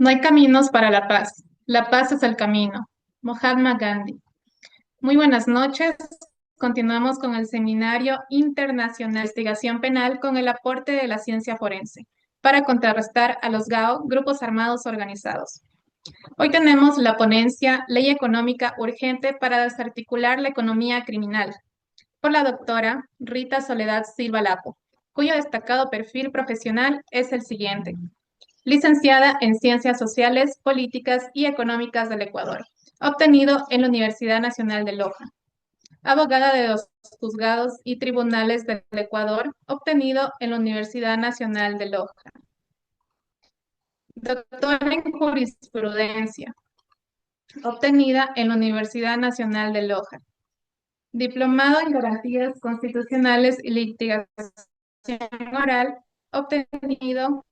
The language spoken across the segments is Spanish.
No hay caminos para la paz es el camino. Mahatma Gandhi. Muy buenas noches. Continuamos con el Seminario Internacional de Investigación Penal con el aporte de la ciencia forense para contrarrestar a los GAO, grupos armados organizados. Hoy tenemos la ponencia Ley Económica Urgente para desarticular la economía criminal por la doctora Rita Soledad Silva Lapo, cuyo destacado perfil profesional es el siguiente. Licenciada en Ciencias Sociales, Políticas y Económicas del Ecuador, obtenido en la Universidad Nacional de Loja. Abogada de los juzgados y tribunales del Ecuador, obtenido en la Universidad Nacional de Loja. Doctora en Jurisprudencia, obtenida en la Universidad Nacional de Loja. Diplomado en Garantías Constitucionales y Litigación Oral, obtenido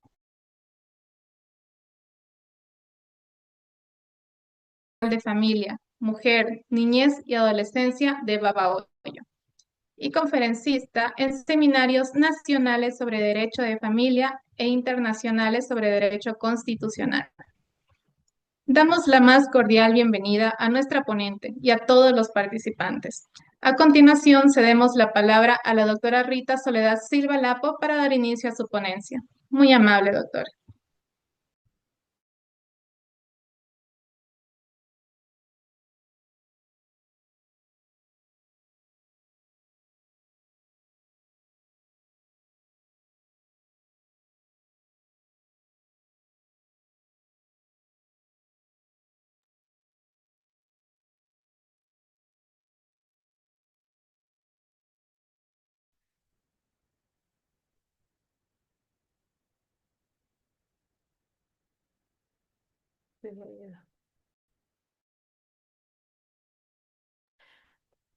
de Familia, Mujer, Niñez y Adolescencia de Babahoyo y conferencista en seminarios nacionales sobre derecho de familia e internacionales sobre derecho constitucional. Damos la más cordial bienvenida a nuestra ponente y a todos los participantes. A continuación, cedemos la palabra a la doctora Rita Soledad Silva Lapo para dar inicio a su ponencia. Muy amable, doctora.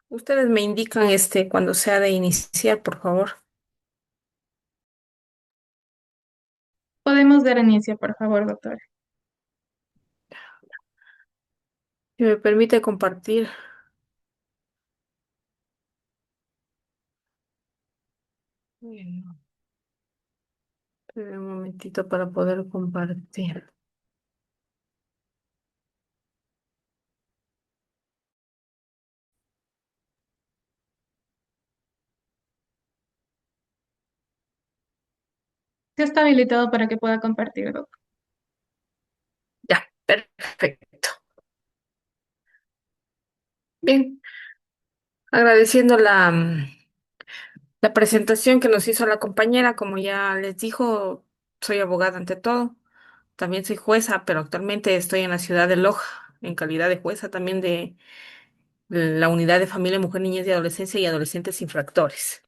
Ustedes me indican cuando sea de iniciar, por favor. Podemos dar inicio, por favor, doctora. Si me permite compartir. Bueno, espere un momentito para poder compartir. Sí está habilitado para que pueda compartir, doctor. Ya, perfecto. Bien, agradeciendo la presentación que nos hizo la compañera. Como ya les dijo, soy abogada ante todo. También soy jueza, pero actualmente estoy en la ciudad de Loja, en calidad de jueza también de la Unidad de Familia, Mujer, Niñez y Adolescencia y Adolescentes Infractores.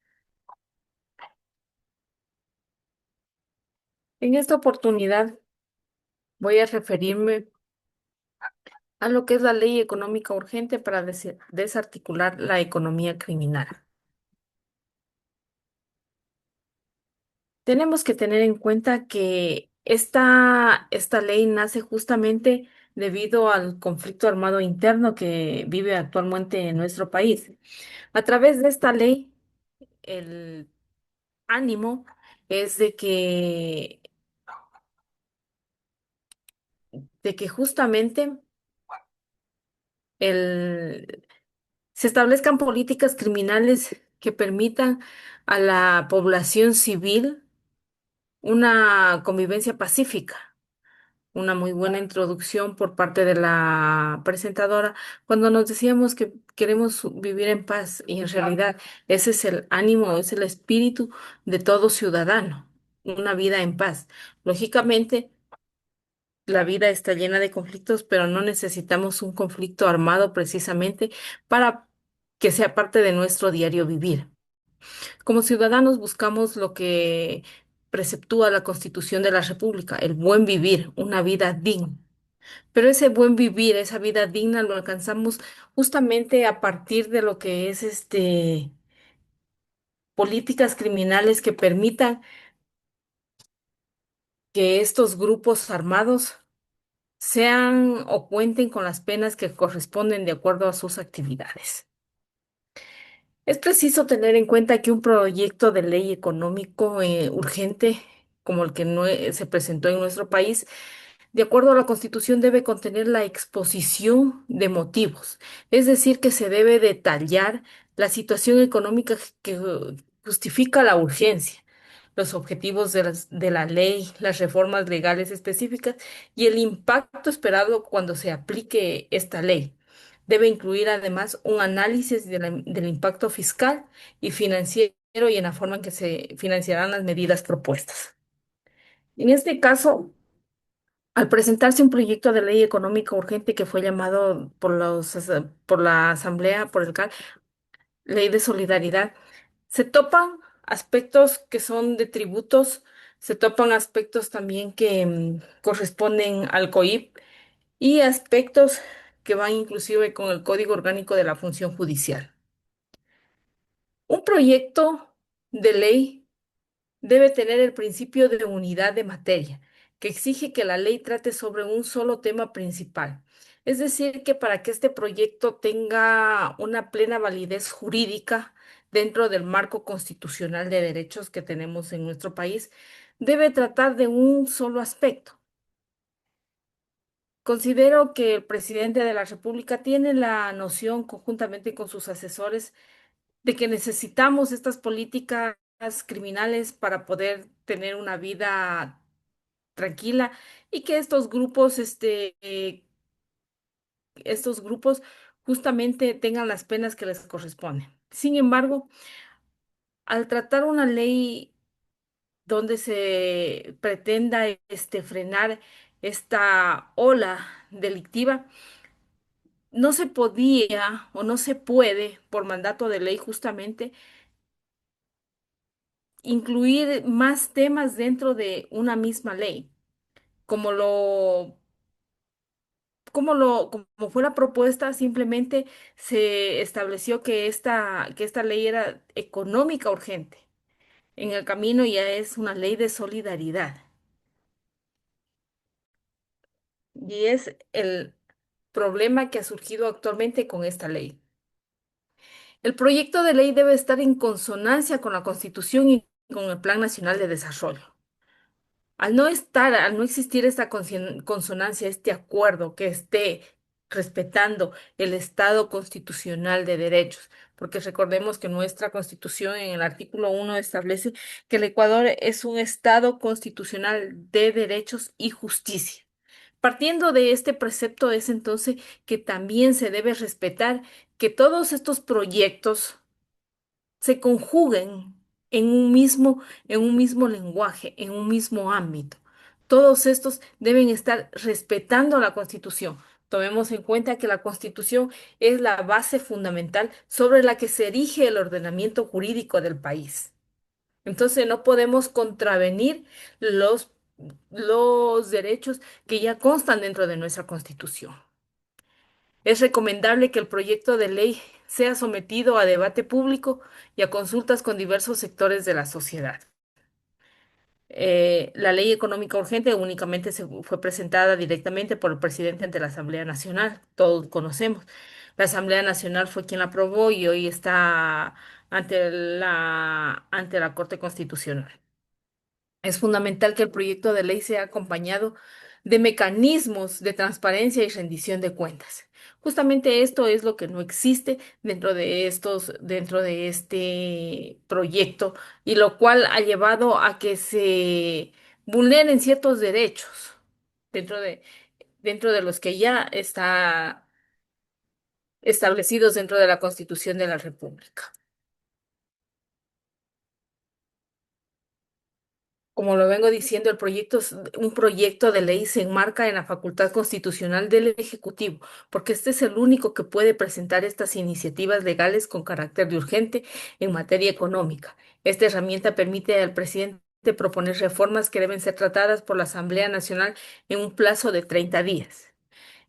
En esta oportunidad voy a referirme a lo que es la ley económica urgente para desarticular la economía criminal. Tenemos que tener en cuenta que esta ley nace justamente debido al conflicto armado interno que vive actualmente en nuestro país. A través de esta ley, el ánimo es de que justamente el, se establezcan políticas criminales que permitan a la población civil una convivencia pacífica. Una muy buena introducción por parte de la presentadora cuando nos decíamos que queremos vivir en paz, y en realidad ese es el ánimo, es el espíritu de todo ciudadano, una vida en paz. Lógicamente, la vida está llena de conflictos, pero no necesitamos un conflicto armado precisamente para que sea parte de nuestro diario vivir. Como ciudadanos buscamos lo que preceptúa la Constitución de la República, el buen vivir, una vida digna. Pero ese buen vivir, esa vida digna lo alcanzamos justamente a partir de lo que es políticas criminales que permitan que estos grupos armados sean o cuenten con las penas que corresponden de acuerdo a sus actividades. Es preciso tener en cuenta que un proyecto de ley económico urgente, como el que se presentó en nuestro país, de acuerdo a la Constitución, debe contener la exposición de motivos, es decir, que se debe detallar la situación económica que justifica la urgencia, los objetivos de la ley, las reformas legales específicas y el impacto esperado cuando se aplique esta ley. Debe incluir además un análisis del impacto fiscal y financiero y en la forma en que se financiarán las medidas propuestas. En este caso, al presentarse un proyecto de ley económica urgente que fue llamado por la Asamblea, por el CAL, Ley de Solidaridad, se topan aspectos que son de tributos, se topan aspectos también que corresponden al COIP y aspectos que van inclusive con el Código Orgánico de la Función Judicial. Un proyecto de ley debe tener el principio de unidad de materia, que exige que la ley trate sobre un solo tema principal. Es decir, que para que este proyecto tenga una plena validez jurídica dentro del marco constitucional de derechos que tenemos en nuestro país, debe tratar de un solo aspecto. Considero que el presidente de la República tiene la noción, conjuntamente con sus asesores, de que necesitamos estas políticas criminales para poder tener una vida tranquila y que estos grupos justamente tengan las penas que les corresponden. Sin embargo, al tratar una ley donde se pretenda frenar esta ola delictiva, no se podía o no se puede, por mandato de ley justamente, incluir más temas dentro de una misma ley, como como fue la propuesta, simplemente se estableció que esta ley era económica urgente. En el camino ya es una ley de solidaridad y es el problema que ha surgido actualmente con esta ley. El proyecto de ley debe estar en consonancia con la Constitución y con el Plan Nacional de Desarrollo. Al no existir esta consonancia, este acuerdo que esté respetando el Estado constitucional de derechos, porque recordemos que nuestra Constitución en el artículo 1 establece que el Ecuador es un Estado constitucional de derechos y justicia. Partiendo de este precepto es entonces que también se debe respetar que todos estos proyectos se conjuguen en un mismo lenguaje, en un mismo ámbito. Todos estos deben estar respetando la Constitución. Tomemos en cuenta que la Constitución es la base fundamental sobre la que se erige el ordenamiento jurídico del país. Entonces no podemos contravenir los, los derechos que ya constan dentro de nuestra Constitución. Es recomendable que el proyecto de ley sea sometido a debate público y a consultas con diversos sectores de la sociedad. La ley económica urgente únicamente fue presentada directamente por el presidente ante la Asamblea Nacional, todos conocemos. La Asamblea Nacional fue quien la aprobó y hoy está ante la Corte Constitucional. Es fundamental que el proyecto de ley sea acompañado de mecanismos de transparencia y rendición de cuentas. Justamente esto es lo que no existe dentro de este proyecto, y lo cual ha llevado a que se vulneren ciertos derechos dentro de, dentro de los que ya está establecidos dentro de la Constitución de la República. Como lo vengo diciendo, un proyecto de ley se enmarca en la facultad constitucional del Ejecutivo, porque este es el único que puede presentar estas iniciativas legales con carácter de urgente en materia económica. Esta herramienta permite al presidente proponer reformas que deben ser tratadas por la Asamblea Nacional en un plazo de 30 días.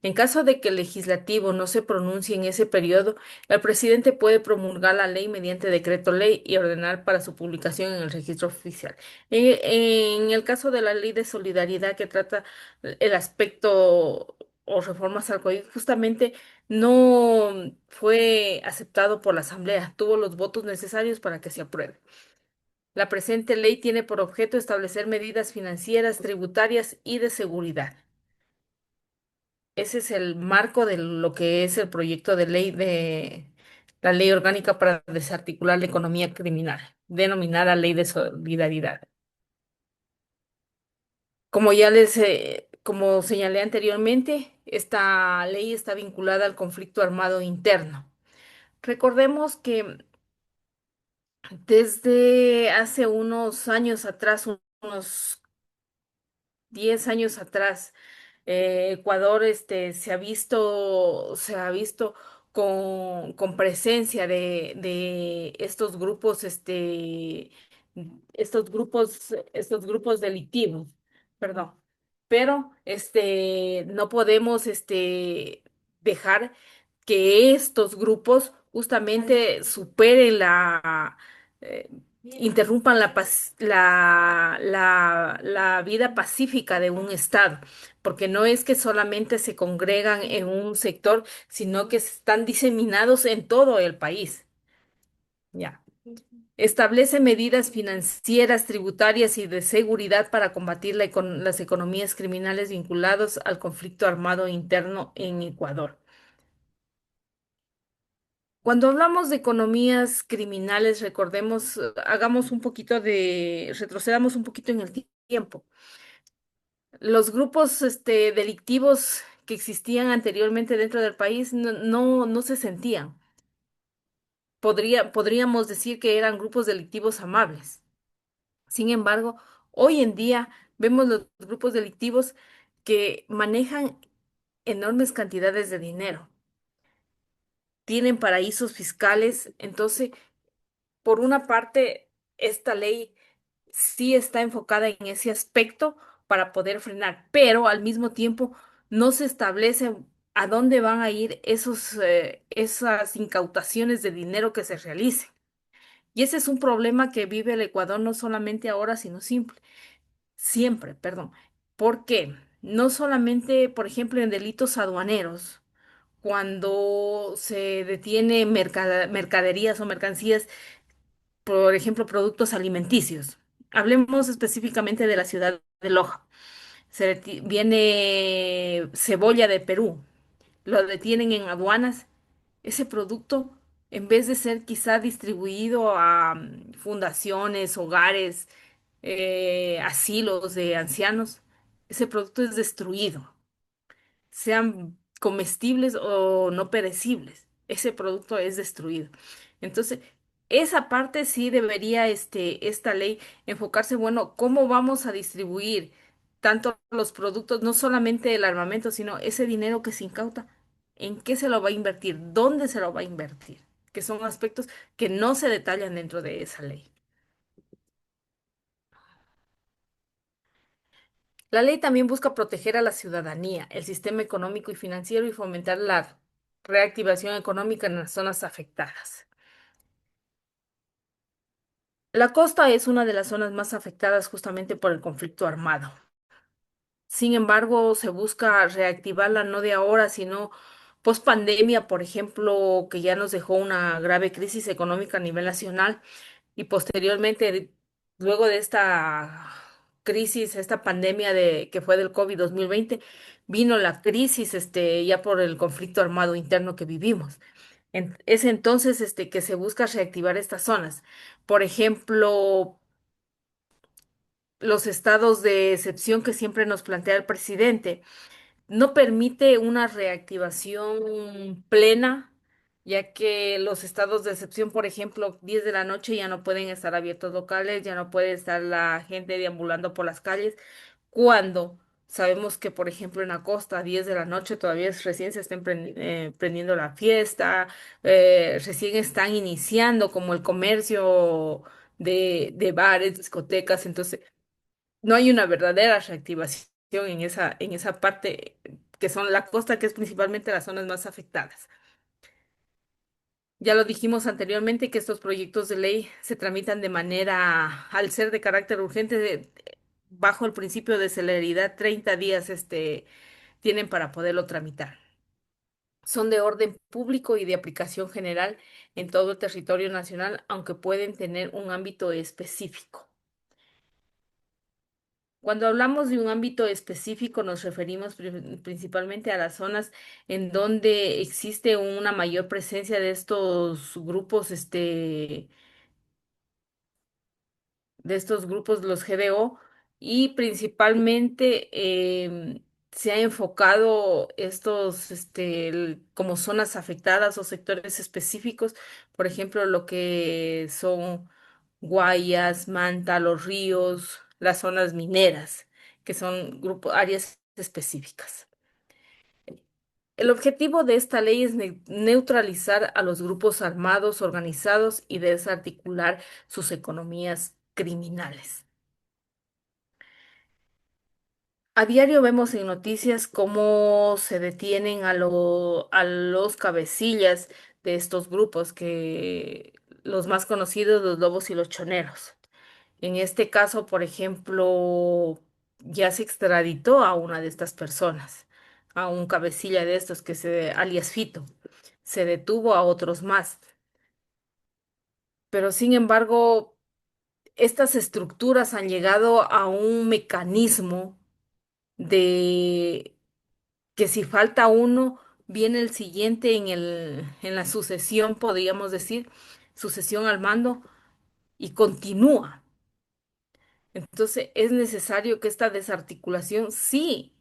En caso de que el legislativo no se pronuncie en ese periodo, el presidente puede promulgar la ley mediante decreto ley y ordenar para su publicación en el registro oficial. En el caso de la ley de solidaridad que trata el aspecto o reformas al código, justamente no fue aceptado por la Asamblea, tuvo los votos necesarios para que se apruebe. La presente ley tiene por objeto establecer medidas financieras, tributarias y de seguridad. Ese es el marco de lo que es el proyecto de ley de la ley orgánica para desarticular la economía criminal, denominada Ley de Solidaridad. Como señalé anteriormente, esta ley está vinculada al conflicto armado interno. Recordemos que desde hace unos años atrás, unos 10 años atrás, Ecuador se ha visto con presencia de estos grupos delictivos, perdón. Pero no podemos dejar que estos grupos justamente superen interrumpan la vida pacífica de un estado, porque no es que solamente se congregan en un sector, sino que están diseminados en todo el país. Ya. Establece medidas financieras, tributarias y de seguridad para combatir las economías criminales vinculadas al conflicto armado interno en Ecuador. Cuando hablamos de economías criminales, recordemos, retrocedamos un poquito en el tiempo. Los grupos, delictivos que existían anteriormente dentro del país no se sentían. Podríamos decir que eran grupos delictivos amables. Sin embargo, hoy en día vemos los grupos delictivos que manejan enormes cantidades de dinero, tienen paraísos fiscales. Entonces, por una parte, esta ley sí está enfocada en ese aspecto para poder frenar, pero al mismo tiempo no se establece a dónde van a ir esas incautaciones de dinero que se realicen. Y ese es un problema que vive el Ecuador no solamente ahora, sino siempre, perdón. ¿Por qué? No solamente, por ejemplo, en delitos aduaneros, cuando se detiene mercaderías o mercancías, por ejemplo, productos alimenticios. Hablemos específicamente de la ciudad de Loja. Viene cebolla de Perú, lo detienen en aduanas. Ese producto, en vez de ser quizá distribuido a fundaciones, hogares, asilos de ancianos, ese producto es destruido, sean comestibles o no perecibles. Ese producto es destruido. Entonces, esa parte sí debería esta ley enfocarse, bueno, cómo vamos a distribuir tanto los productos, no solamente el armamento, sino ese dinero que se incauta, en qué se lo va a invertir, dónde se lo va a invertir, que son aspectos que no se detallan dentro de esa ley. La ley también busca proteger a la ciudadanía, el sistema económico y financiero y fomentar la reactivación económica en las zonas afectadas. La costa es una de las zonas más afectadas justamente por el conflicto armado. Sin embargo, se busca reactivarla no de ahora, sino post pandemia, por ejemplo, que ya nos dejó una grave crisis económica a nivel nacional y posteriormente, luego de esta crisis, esta pandemia que fue del COVID 2020, vino la crisis, ya por el conflicto armado interno que vivimos. Es entonces, que se busca reactivar estas zonas. Por ejemplo, los estados de excepción que siempre nos plantea el presidente no permite una reactivación plena, ya que los estados de excepción, por ejemplo, 10 de la noche ya no pueden estar abiertos locales, ya no puede estar la gente deambulando por las calles, cuando sabemos que, por ejemplo, en la costa, 10 de la noche todavía recién se estén prendiendo la fiesta, recién están iniciando como el comercio de bares, discotecas. Entonces no hay una verdadera reactivación en esa parte que son la costa, que es principalmente las zonas más afectadas. Ya lo dijimos anteriormente que estos proyectos de ley se tramitan de manera, al ser de carácter urgente, bajo el principio de celeridad, 30 días tienen para poderlo tramitar. Son de orden público y de aplicación general en todo el territorio nacional, aunque pueden tener un ámbito específico. Cuando hablamos de un ámbito específico, nos referimos principalmente a las zonas en donde existe una mayor presencia de estos grupos, los GDO, y principalmente se ha enfocado como zonas afectadas o sectores específicos, por ejemplo, lo que son Guayas, Manta, los ríos, las zonas mineras, que son áreas específicas. El objetivo de esta ley es neutralizar a los grupos armados organizados y desarticular sus economías criminales. A diario vemos en noticias cómo se detienen a los cabecillas de estos grupos, que los más conocidos, los lobos y los choneros. En este caso, por ejemplo, ya se extraditó a una de estas personas, a un cabecilla de estos alias Fito. Se detuvo a otros más. Pero sin embargo, estas estructuras han llegado a un mecanismo de que si falta uno, viene el siguiente en la sucesión, podríamos decir, sucesión al mando, y continúa. Entonces es necesario que esta desarticulación sí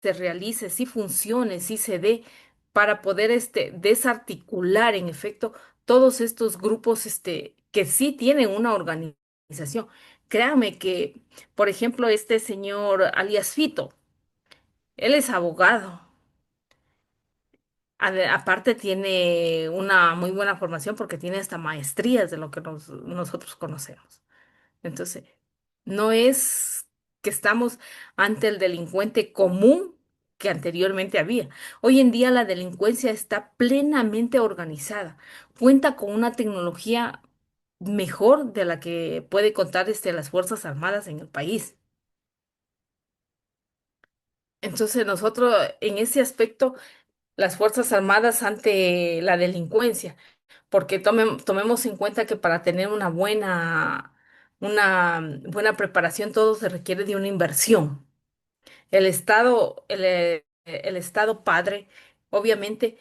se realice, sí funcione, sí se dé para poder desarticular en efecto todos estos grupos que sí tienen una organización. Créame que, por ejemplo, este señor alias Fito, él es abogado. Aparte tiene una muy buena formación porque tiene hasta maestrías de lo que nosotros conocemos. Entonces, no es que estamos ante el delincuente común que anteriormente había. Hoy en día la delincuencia está plenamente organizada, cuenta con una tecnología mejor de la que puede contar las Fuerzas Armadas en el país. Entonces, nosotros en ese aspecto, las Fuerzas Armadas ante la delincuencia, porque tomemos en cuenta que para tener una buena preparación todo se requiere de una inversión. El Estado padre, obviamente,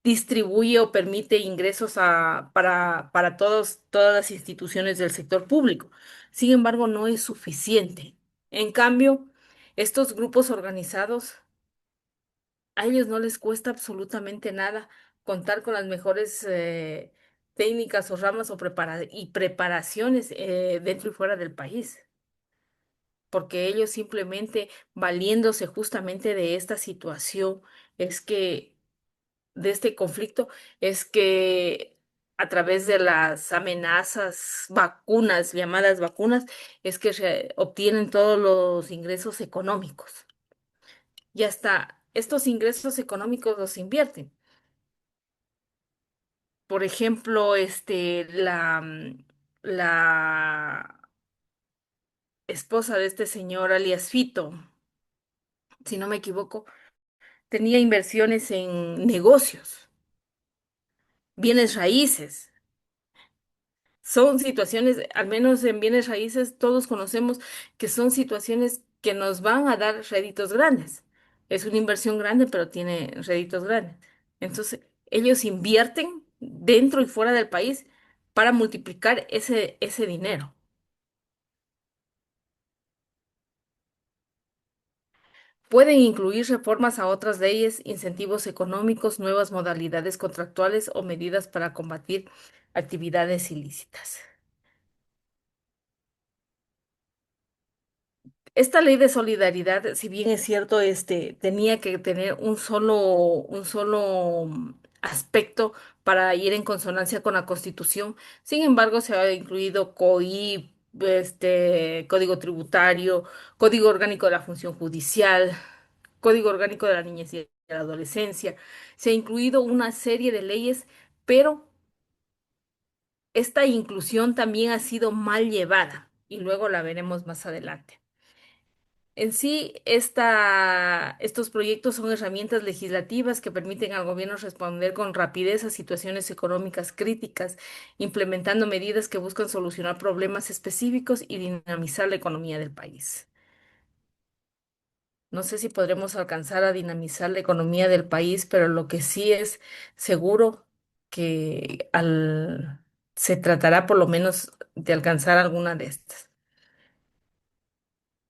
distribuye o permite ingresos para todas las instituciones del sector público. Sin embargo, no es suficiente. En cambio, estos grupos organizados, a ellos no les cuesta absolutamente nada contar con las mejores técnicas o ramas y preparaciones dentro y fuera del país, porque ellos simplemente valiéndose justamente de esta situación, es que, de este conflicto, es que a través de las amenazas vacunas, llamadas vacunas, es que obtienen todos los ingresos económicos. Y hasta estos ingresos económicos los invierten. Por ejemplo, la esposa de este señor alias Fito, si no me equivoco, tenía inversiones en negocios, bienes raíces. Son situaciones, al menos en bienes raíces, todos conocemos que son situaciones que nos van a dar réditos grandes. Es una inversión grande, pero tiene réditos grandes. Entonces, ellos invierten dentro y fuera del país para multiplicar ese dinero. Pueden incluir reformas a otras leyes, incentivos económicos, nuevas modalidades contractuales o medidas para combatir actividades ilícitas. Esta ley de solidaridad, si bien es cierto, tenía que tener un solo aspecto para ir en consonancia con la Constitución. Sin embargo, se ha incluido COI, Código Tributario, Código Orgánico de la Función Judicial, Código Orgánico de la Niñez y la Adolescencia. Se ha incluido una serie de leyes, pero esta inclusión también ha sido mal llevada y luego la veremos más adelante. En sí, estos proyectos son herramientas legislativas que permiten al gobierno responder con rapidez a situaciones económicas críticas, implementando medidas que buscan solucionar problemas específicos y dinamizar la economía del país. No sé si podremos alcanzar a dinamizar la economía del país, pero lo que sí es seguro que se tratará por lo menos de alcanzar alguna de estas.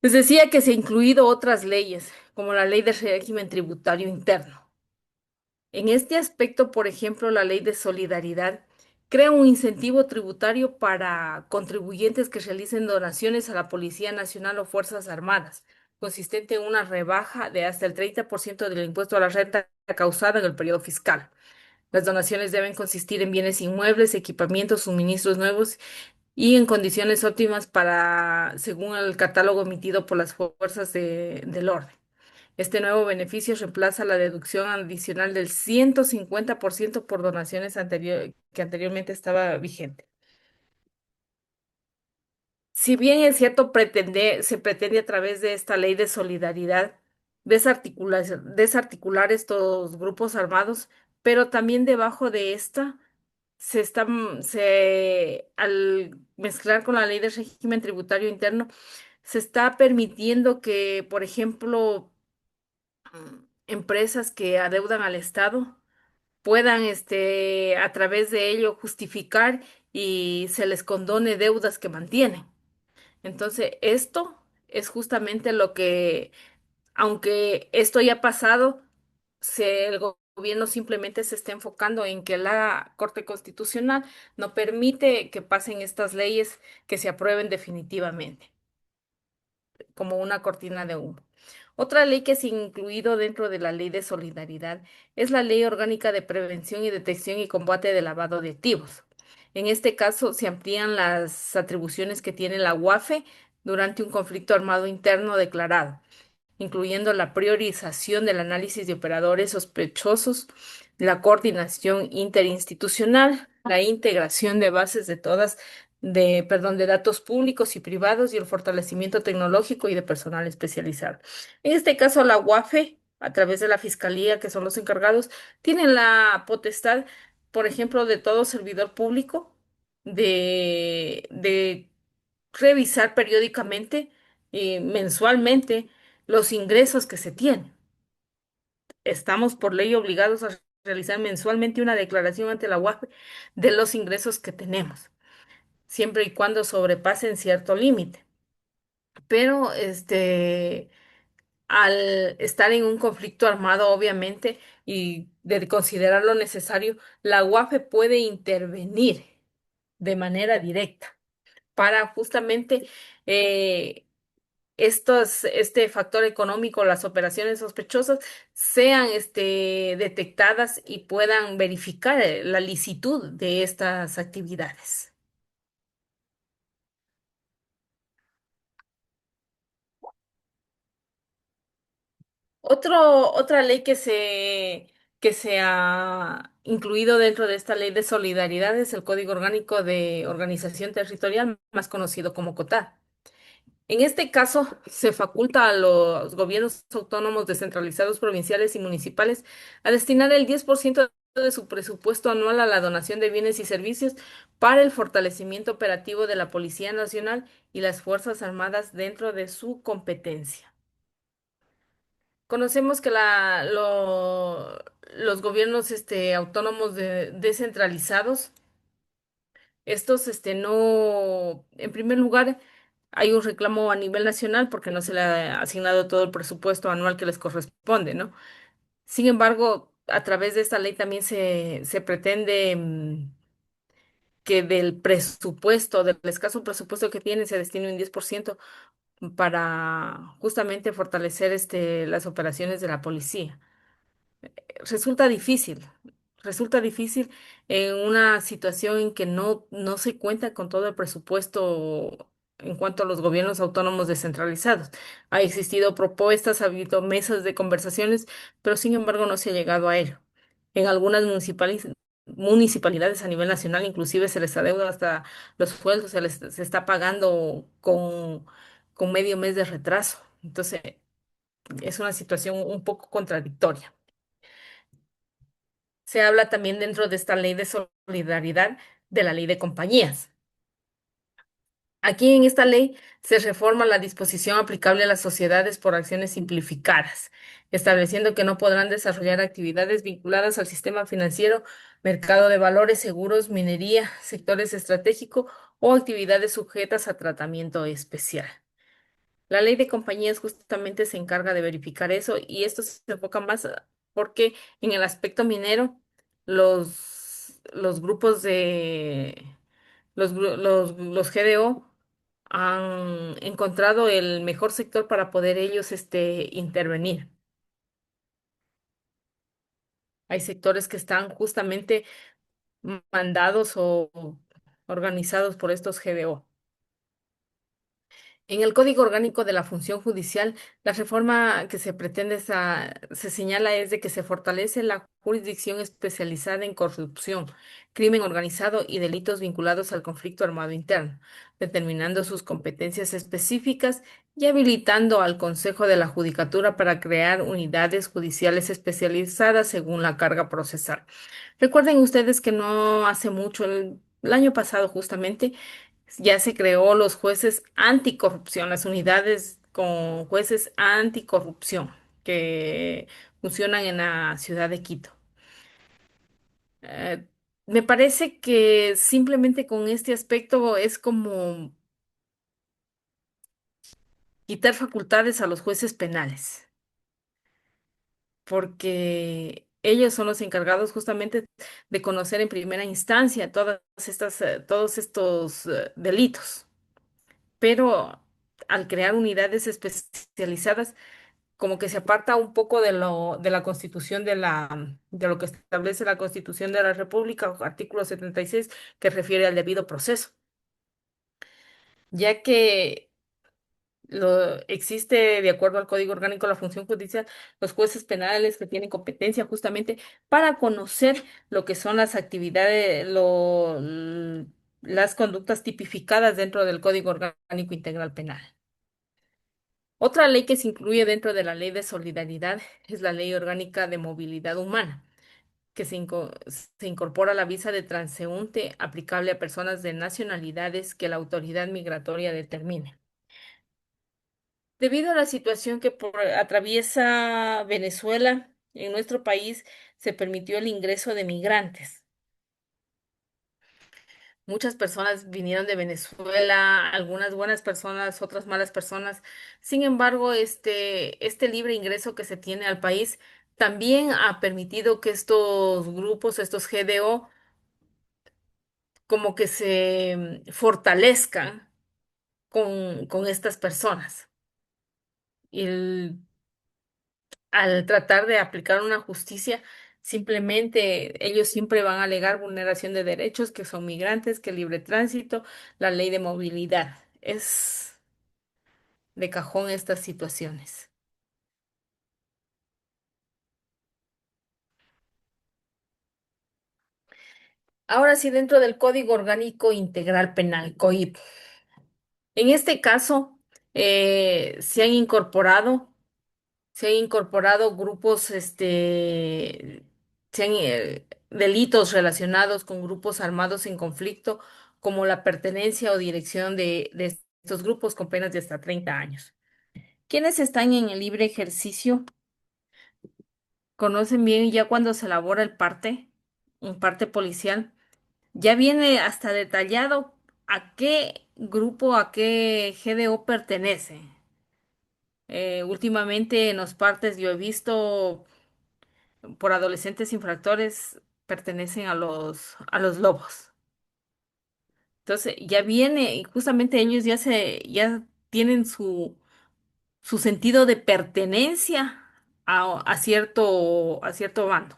Les decía que se han incluido otras leyes, como la ley del régimen tributario interno. En este aspecto, por ejemplo, la ley de solidaridad crea un incentivo tributario para contribuyentes que realicen donaciones a la Policía Nacional o Fuerzas Armadas, consistente en una rebaja de hasta el 30% del impuesto a la renta causada en el periodo fiscal. Las donaciones deben consistir en bienes inmuebles, equipamientos, suministros nuevos y en condiciones óptimas según el catálogo emitido por las fuerzas del orden. Este nuevo beneficio reemplaza la deducción adicional del 150% por donaciones que anteriormente estaba vigente. Si bien es cierto, se pretende a través de esta ley de solidaridad desarticular estos grupos armados, pero también debajo de esta al mezclar con la ley del régimen tributario interno, se está permitiendo que, por ejemplo, empresas que adeudan al Estado puedan, a través de ello justificar y se les condone deudas que mantienen. Entonces, esto es justamente lo que, aunque esto ya ha pasado, el gobierno simplemente se está enfocando en que la Corte Constitucional no permite que pasen estas leyes que se aprueben definitivamente, como una cortina de humo. Otra ley que se ha incluido dentro de la ley de solidaridad es la Ley Orgánica de Prevención y Detección y Combate de Lavado de Activos. En este caso, se amplían las atribuciones que tiene la UAFE durante un conflicto armado interno declarado, incluyendo la priorización del análisis de operadores sospechosos, la coordinación interinstitucional, la integración de bases de datos públicos y privados y el fortalecimiento tecnológico y de personal especializado. En este caso, la UAFE, a través de la Fiscalía, que son los encargados, tienen la potestad, por ejemplo, de todo servidor público de revisar periódicamente y mensualmente los ingresos que se tienen. Estamos por ley obligados a realizar mensualmente una declaración ante la UAP de los ingresos que tenemos, siempre y cuando sobrepasen cierto límite. Pero al estar en un conflicto armado, obviamente, y de considerarlo necesario, la UAFE puede intervenir de manera directa para justamente eh, este factor económico, las operaciones sospechosas, sean detectadas y puedan verificar la licitud de estas actividades. Otra ley que se ha incluido dentro de esta ley de solidaridad es el Código Orgánico de Organización Territorial, más conocido como COTAD. En este caso, se faculta a los gobiernos autónomos descentralizados provinciales y municipales a destinar el 10% de su presupuesto anual a la donación de bienes y servicios para el fortalecimiento operativo de la Policía Nacional y las Fuerzas Armadas dentro de su competencia. Conocemos que los gobiernos autónomos descentralizados, estos no, en primer lugar, hay un reclamo a nivel nacional porque no se le ha asignado todo el presupuesto anual que les corresponde, ¿no? Sin embargo, a través de esta ley también se pretende que del presupuesto, del escaso presupuesto que tiene, se destine un 10% para justamente fortalecer las operaciones de la policía. Resulta difícil, resulta difícil en una situación en que no se cuenta con todo el presupuesto en cuanto a los gobiernos autónomos descentralizados. Ha existido propuestas, ha habido mesas de conversaciones, pero sin embargo no se ha llegado a ello. En algunas municipalidades a nivel nacional inclusive se les adeuda hasta los sueldos, se está pagando con medio mes de retraso. Entonces, es una situación un poco contradictoria. Se habla también dentro de esta ley de solidaridad de la ley de compañías. Aquí en esta ley se reforma la disposición aplicable a las sociedades por acciones simplificadas, estableciendo que no podrán desarrollar actividades vinculadas al sistema financiero, mercado de valores, seguros, minería, sectores estratégicos o actividades sujetas a tratamiento especial. La ley de compañías justamente se encarga de verificar eso y esto se enfoca más porque en el aspecto minero los grupos de los GDO han encontrado el mejor sector para poder ellos intervenir. Hay sectores que están justamente mandados o organizados por estos GDO. En el Código Orgánico de la Función Judicial, la reforma que se pretende se señala es de que se fortalece la jurisdicción especializada en corrupción, crimen organizado y delitos vinculados al conflicto armado interno, determinando sus competencias específicas y habilitando al Consejo de la Judicatura para crear unidades judiciales especializadas según la carga procesal. Recuerden ustedes que no hace mucho, el año pasado justamente, ya se creó los jueces anticorrupción, las unidades con jueces anticorrupción que funcionan en la ciudad de Quito. Eh, Me parece que simplemente con este aspecto es como quitar facultades a los jueces penales, porque ellos son los encargados justamente de conocer en primera instancia todos estos delitos. Pero al crear unidades especializadas, como que se aparta un poco de la Constitución de lo que establece la Constitución de la República, artículo 76, que refiere al debido proceso, ya que existe, de acuerdo al Código Orgánico de la Función Judicial, los jueces penales que tienen competencia justamente para conocer lo que son las actividades, las conductas tipificadas dentro del Código Orgánico Integral Penal. Otra ley que se incluye dentro de la Ley de Solidaridad es la Ley Orgánica de Movilidad Humana, que se incorpora la visa de transeúnte aplicable a personas de nacionalidades que la autoridad migratoria determine. Debido a la situación que atraviesa Venezuela, en nuestro país se permitió el ingreso de migrantes. Muchas personas vinieron de Venezuela, algunas buenas personas, otras malas personas. Sin embargo, este libre ingreso que se tiene al país también ha permitido que estos grupos, estos GDO, como que se fortalezcan con estas personas. Y al tratar de aplicar una justicia, simplemente ellos siempre van a alegar vulneración de derechos, que son migrantes, que libre tránsito, la ley de movilidad. Es de cajón estas situaciones. Ahora sí, dentro del Código Orgánico Integral Penal, COIP. En este caso, se han incorporado grupos, delitos relacionados con grupos armados en conflicto, como la pertenencia o dirección de estos grupos con penas de hasta 30 años. Quienes están en el libre ejercicio conocen bien ya cuando se elabora un parte policial, ya viene hasta detallado a qué grupo, a qué GDO pertenece. Últimamente en los partes yo he visto por adolescentes infractores pertenecen a los lobos. Entonces, ya viene, y justamente ellos ya tienen su sentido de pertenencia a cierto bando.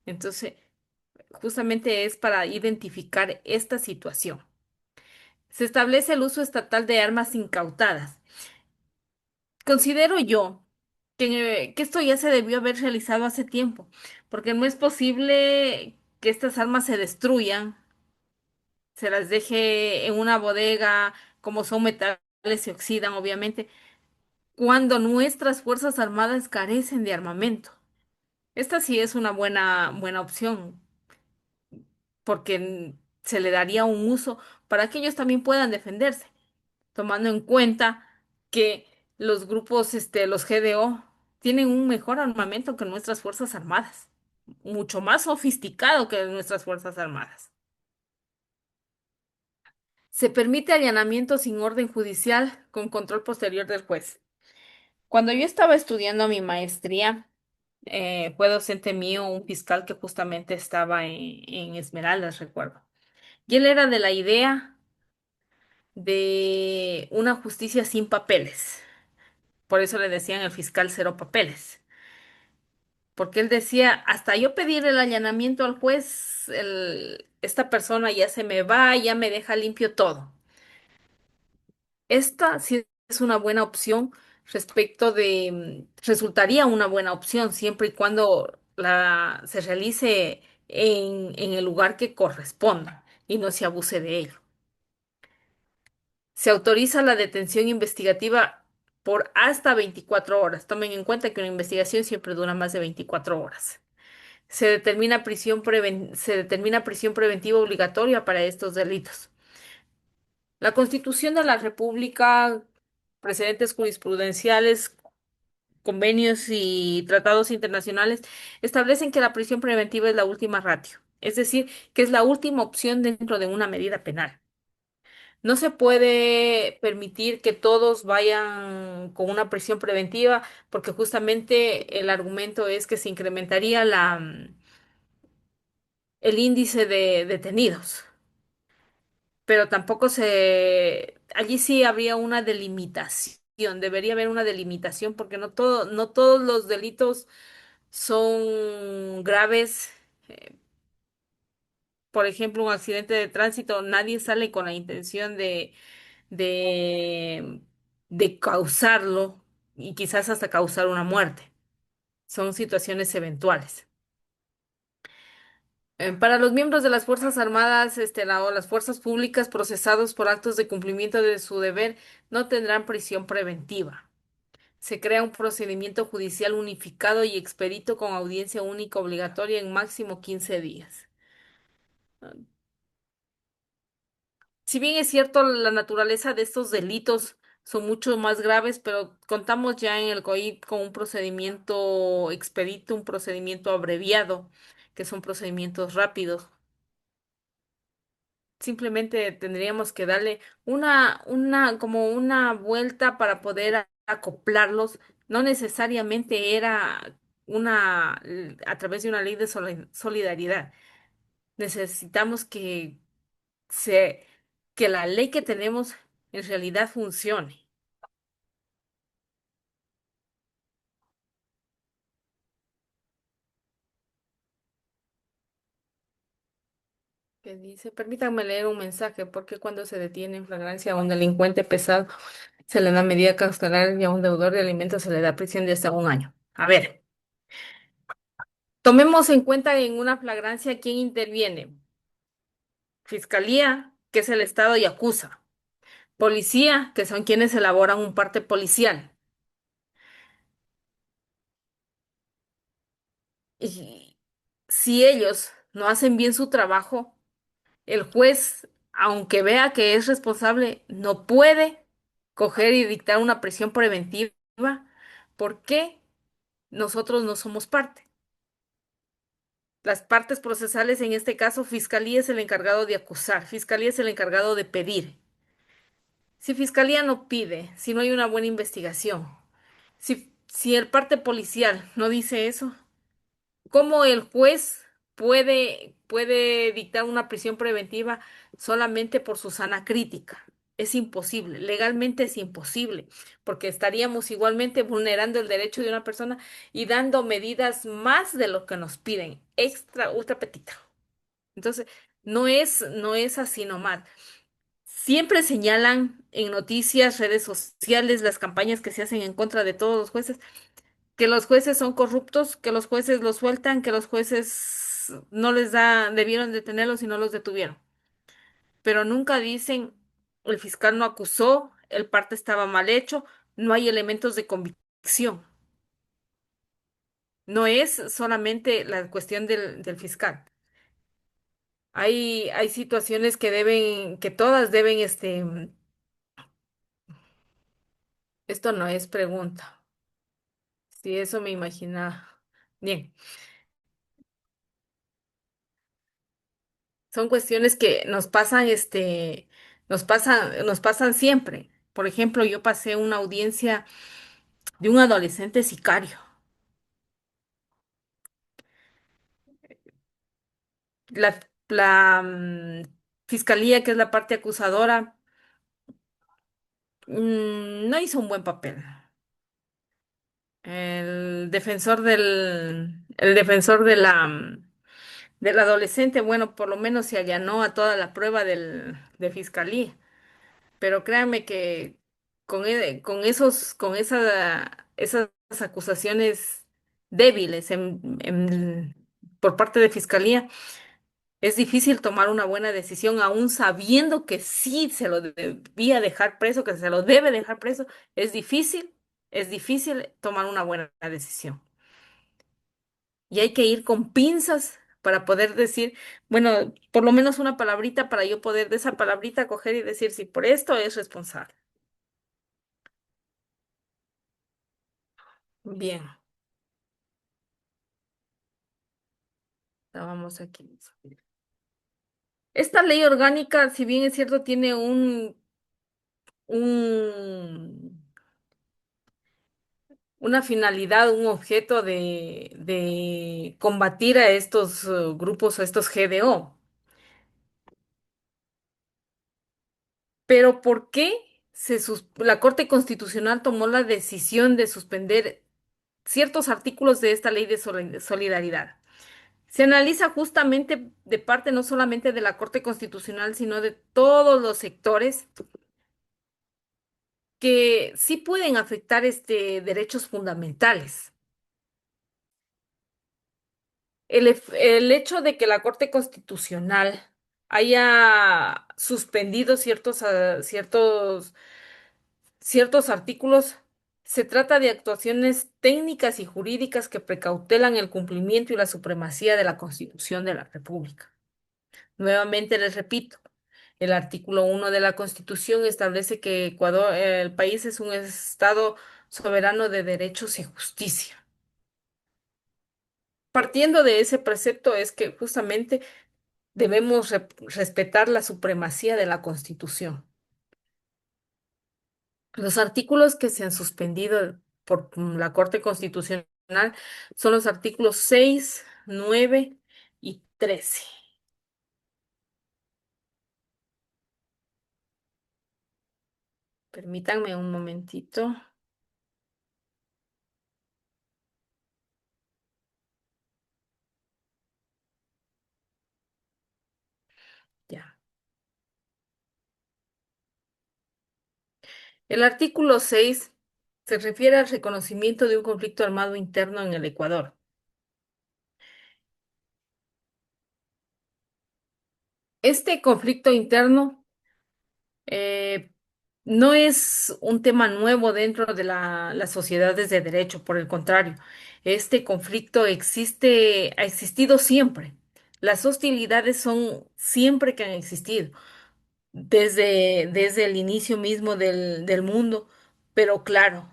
Entonces, justamente es para identificar esta situación. Se establece el uso estatal de armas incautadas. Considero yo que esto ya se debió haber realizado hace tiempo, porque no es posible que estas armas se destruyan, se las deje en una bodega, como son metales, se oxidan, obviamente, cuando nuestras Fuerzas Armadas carecen de armamento. Esta sí es una buena opción, porque se le daría un uso para que ellos también puedan defenderse, tomando en cuenta que los grupos, los GDO, tienen un mejor armamento que nuestras Fuerzas Armadas, mucho más sofisticado que nuestras Fuerzas Armadas. Se permite allanamiento sin orden judicial con control posterior del juez. Cuando yo estaba estudiando mi maestría, fue docente mío un fiscal que justamente estaba en Esmeraldas, recuerdo. Y él era de la idea de una justicia sin papeles. Por eso le decían el fiscal cero papeles. Porque él decía, hasta yo pedir el allanamiento al juez, esta persona ya se me va, ya me deja limpio todo. Esta sí es una buena opción respecto de, resultaría una buena opción siempre y cuando se realice en el lugar que corresponda y no se abuse de ello. Se autoriza la detención investigativa por hasta 24 horas. Tomen en cuenta que una investigación siempre dura más de 24 horas. Se determina prisión preventiva obligatoria para estos delitos. La Constitución de la República, precedentes jurisprudenciales, convenios y tratados internacionales establecen que la prisión preventiva es la última ratio, es decir, que es la última opción dentro de una medida penal. No se puede permitir que todos vayan con una prisión preventiva porque justamente el argumento es que se incrementaría el índice de detenidos, pero tampoco allí sí habría una delimitación, debería haber una delimitación porque no todos los delitos son graves. Por ejemplo, un accidente de tránsito, nadie sale con la intención de, de causarlo y quizás hasta causar una muerte. Son situaciones eventuales. Para los miembros de las Fuerzas Armadas, o las fuerzas públicas procesados por actos de cumplimiento de su deber no tendrán prisión preventiva. Se crea un procedimiento judicial unificado y expedito con audiencia única obligatoria en máximo 15 días. Si bien es cierto, la naturaleza de estos delitos son mucho más graves, pero contamos ya en el COIP con un procedimiento expedito, un procedimiento abreviado, que son procedimientos rápidos. Simplemente tendríamos que darle como una vuelta para poder acoplarlos. No necesariamente era a través de una ley de solidaridad. Necesitamos se, que la ley que tenemos en realidad funcione. Que dice, permítanme leer un mensaje, porque cuando se detiene en flagrancia a un delincuente pesado, se le da medida cautelar y a un deudor de alimentos se le da prisión de hasta un año. A ver, tomemos en cuenta en una flagrancia quién interviene. Fiscalía, que es el Estado y acusa. Policía, que son quienes elaboran un parte policial. Y si ellos no hacen bien su trabajo, el juez, aunque vea que es responsable, no puede coger y dictar una prisión preventiva porque nosotros no somos parte. Las partes procesales, en este caso, Fiscalía es el encargado de acusar, Fiscalía es el encargado de pedir. Si Fiscalía no pide, si no hay una buena investigación, si el parte policial no dice eso, ¿cómo el juez puede dictar una prisión preventiva solamente por su sana crítica? Es imposible, legalmente es imposible, porque estaríamos igualmente vulnerando el derecho de una persona y dando medidas más de lo que nos piden, extra, ultra petita. Entonces, no es así nomás. Siempre señalan en noticias, redes sociales, las campañas que se hacen en contra de todos los jueces que los jueces son corruptos, que los jueces los sueltan, que los jueces no les debieron detenerlos y no los detuvieron. Pero nunca dicen, el fiscal no acusó, el parte estaba mal hecho, no hay elementos de convicción. No es solamente la cuestión del fiscal. Hay situaciones que deben, que todas deben, esto no es pregunta. Sí, eso me imaginaba. Bien, son cuestiones que nos pasan, nos pasan siempre. Por ejemplo, yo pasé una audiencia de un adolescente sicario. La fiscalía, que es la parte acusadora, no hizo un buen papel. El defensor del adolescente, bueno, por lo menos se allanó a toda la prueba de fiscalía. Pero créanme que esas acusaciones débiles por parte de fiscalía, es difícil tomar una buena decisión, aún sabiendo que sí se lo debía dejar preso, que se lo debe dejar preso. Es difícil tomar una buena decisión. Y hay que ir con pinzas para poder decir, bueno, por lo menos una palabrita para yo poder de esa palabrita coger y decir si por esto es responsable. Bien, estábamos aquí. Esta ley orgánica, si bien es cierto, tiene un, una finalidad, un objeto de combatir a estos grupos, a estos GDO. Pero ¿por qué la Corte Constitucional tomó la decisión de suspender ciertos artículos de esta ley de solidaridad? Se analiza justamente de parte no solamente de la Corte Constitucional, sino de todos los sectores que sí pueden afectar derechos fundamentales. El hecho de que la Corte Constitucional haya suspendido ciertos artículos, se trata de actuaciones técnicas y jurídicas que precautelan el cumplimiento y la supremacía de la Constitución de la República. Nuevamente les repito, el artículo 1 de la Constitución establece que Ecuador, el país es un estado soberano de derechos y justicia. Partiendo de ese precepto es que justamente debemos respetar la supremacía de la Constitución. Los artículos que se han suspendido por la Corte Constitucional son los artículos 6, 9 y 13. Permítanme un momentito. Ya. El artículo 6 se refiere al reconocimiento de un conflicto armado interno en el Ecuador. Este conflicto interno eh, no es un tema nuevo dentro de las sociedades de derecho, por el contrario, este conflicto ha existido siempre. Las hostilidades son siempre que han existido, desde el inicio mismo del mundo, pero claro,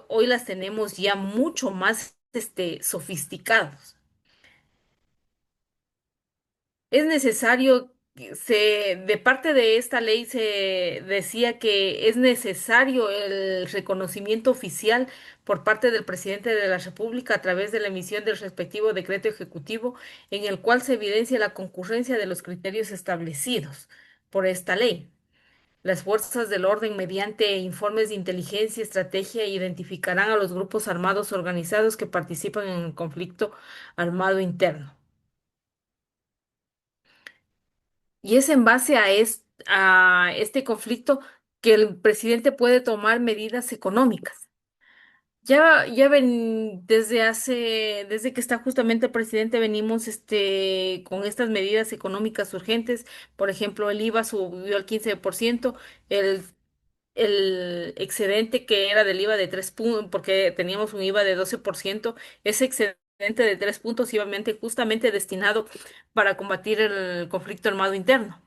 hoy las tenemos ya mucho más sofisticados. Es necesario, de parte de esta ley se decía que es necesario el reconocimiento oficial por parte del presidente de la República a través de la emisión del respectivo decreto ejecutivo en el cual se evidencia la concurrencia de los criterios establecidos por esta ley. Las fuerzas del orden, mediante informes de inteligencia y estrategia, identificarán a los grupos armados organizados que participan en el conflicto armado interno. Y es en base a este conflicto que el presidente puede tomar medidas económicas. Desde que está justamente el presidente, venimos con estas medidas económicas urgentes. Por ejemplo, el IVA subió al 15%, el, el excedente que era del IVA de 3 puntos, porque teníamos un IVA de 12%, ese excedente de 3 puntos iba justamente destinado para combatir el conflicto armado interno,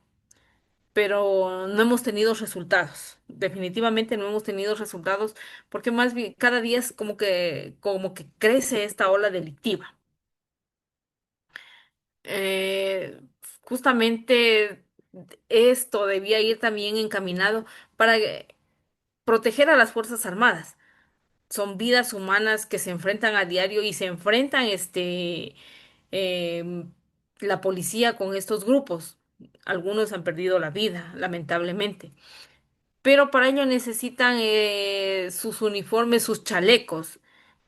pero no hemos tenido resultados. Definitivamente no hemos tenido resultados porque más bien cada día es como que crece esta ola delictiva. Eh, Justamente esto debía ir también encaminado para proteger a las Fuerzas Armadas. Son vidas humanas que se enfrentan a diario y se enfrentan em, la policía con estos grupos. Algunos han perdido la vida, lamentablemente, pero para ello necesitan sus uniformes, sus chalecos.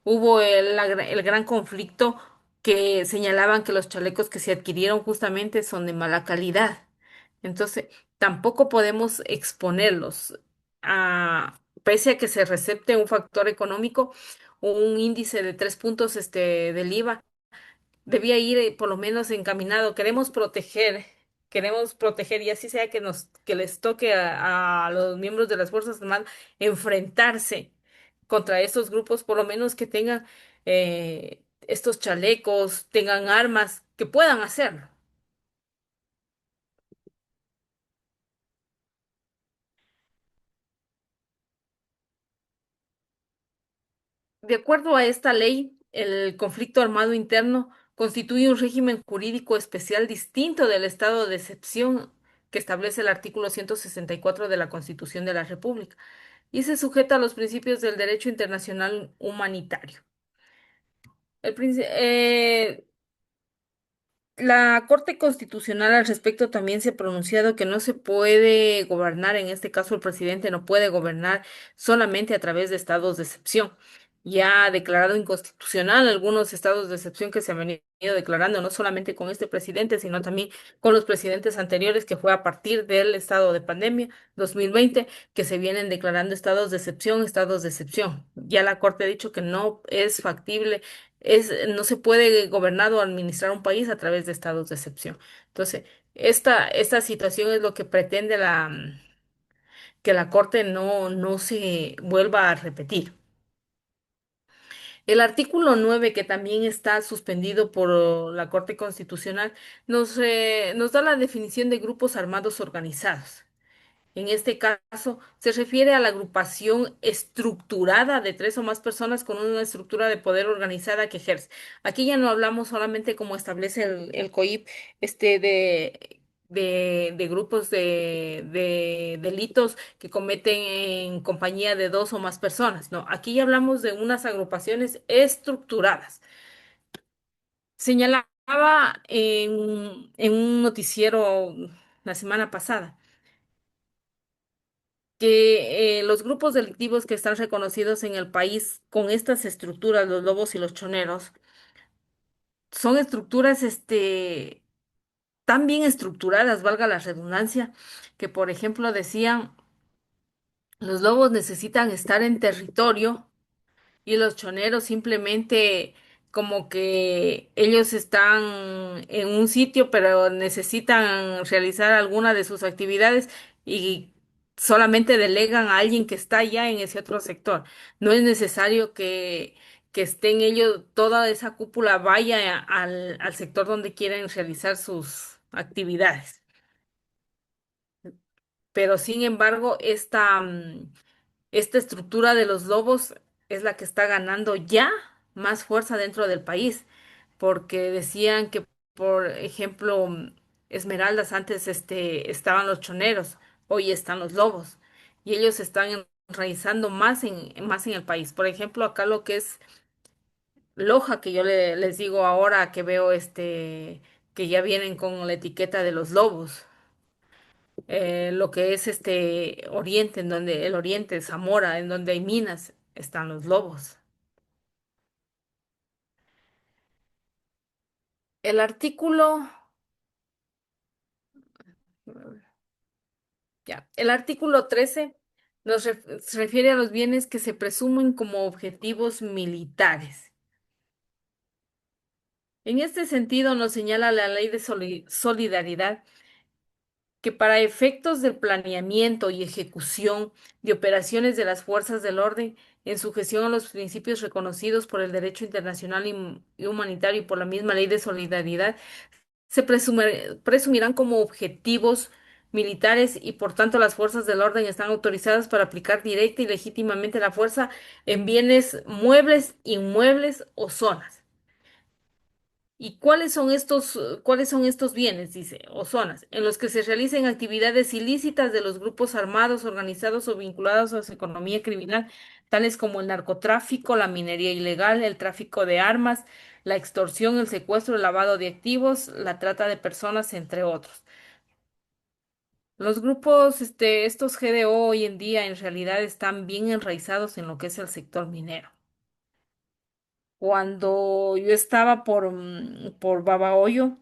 Hubo el gran conflicto que señalaban que los chalecos que se adquirieron justamente son de mala calidad. Entonces, tampoco podemos exponerlos pese a que se recepte un factor económico o un índice de 3 puntos del IVA debía ir por lo menos encaminado. Queremos proteger y así sea que les toque a los miembros de las Fuerzas Armadas enfrentarse contra estos grupos, por lo menos que tengan estos chalecos, tengan armas, que puedan hacerlo. De acuerdo a esta ley, el conflicto armado interno constituye un régimen jurídico especial distinto del estado de excepción que establece el artículo 164 de la Constitución de la República y se sujeta a los principios del derecho internacional humanitario. La Corte Constitucional al respecto también se ha pronunciado que no se puede gobernar, en este caso el presidente no puede gobernar solamente a través de estados de excepción. Ya ha declarado inconstitucional algunos estados de excepción que se han venido declarando, no solamente con este presidente, sino también con los presidentes anteriores, que fue a partir del estado de pandemia 2020, que se vienen declarando estados de excepción, estados de excepción. Ya la Corte ha dicho que no es factible no se puede gobernar o administrar un país a través de estados de excepción. Entonces, esta situación es lo que pretende que la Corte no se vuelva a repetir. El artículo 9, que también está suspendido por la Corte Constitucional, nos da la definición de grupos armados organizados. En este caso, se refiere a la agrupación estructurada de tres o más personas con una estructura de poder organizada que ejerce. Aquí ya no hablamos solamente como establece el COIP, de grupos de delitos que cometen en compañía de dos o más personas. No, aquí ya hablamos de unas agrupaciones estructuradas. Señalaba en un noticiero la semana pasada que los grupos delictivos que están reconocidos en el país con estas estructuras, los lobos y los choneros, son estructuras tan bien estructuradas, valga la redundancia, que por ejemplo decían, los lobos necesitan estar en territorio y los choneros simplemente como que ellos están en un sitio, pero necesitan realizar alguna de sus actividades y solamente delegan a alguien que está ya en ese otro sector. No es necesario que estén ellos, toda esa cúpula vaya al sector donde quieren realizar sus actividades. Pero sin embargo, esta estructura de los lobos es la que está ganando ya más fuerza dentro del país, porque decían que, por ejemplo, Esmeraldas antes estaban los choneros, hoy están los lobos, y ellos están enraizando más en el país. Por ejemplo, acá lo que es Loja, que yo les digo ahora que veo que ya vienen con la etiqueta de los lobos. Lo que es Oriente, en donde el Oriente, Zamora, en donde hay minas, están los lobos. El artículo, el artículo 13 se refiere a los bienes que se presumen como objetivos militares. En este sentido, nos señala la Ley de Solidaridad que para efectos del planeamiento y ejecución de operaciones de las fuerzas del orden, en sujeción a los principios reconocidos por el derecho internacional y humanitario y por la misma ley de solidaridad, presumirán como objetivos militares y por tanto las fuerzas del orden están autorizadas para aplicar directa y legítimamente la fuerza en bienes muebles, inmuebles o zonas. ¿Y cuáles son estos bienes, dice, o zonas, en los que se realicen actividades ilícitas de los grupos armados, organizados o vinculados a su economía criminal, tales como el narcotráfico, la minería ilegal, el tráfico de armas, la extorsión, el secuestro, el lavado de activos, la trata de personas, entre otros? Los grupos, estos GDO hoy en día en realidad están bien enraizados en lo que es el sector minero. Cuando yo estaba por Babahoyo,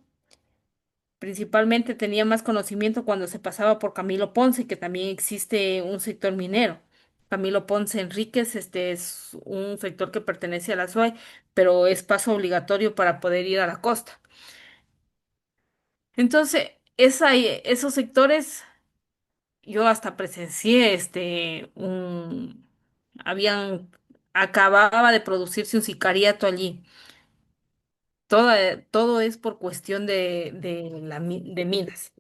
principalmente tenía más conocimiento cuando se pasaba por Camilo Ponce, que también existe un sector minero. Camilo Ponce Enríquez, este es un sector que pertenece a la SUAY, pero es paso obligatorio para poder ir a la costa. Entonces, esos sectores, yo hasta presencié, habían, acababa de producirse un sicariato allí. Todo es por cuestión de minas.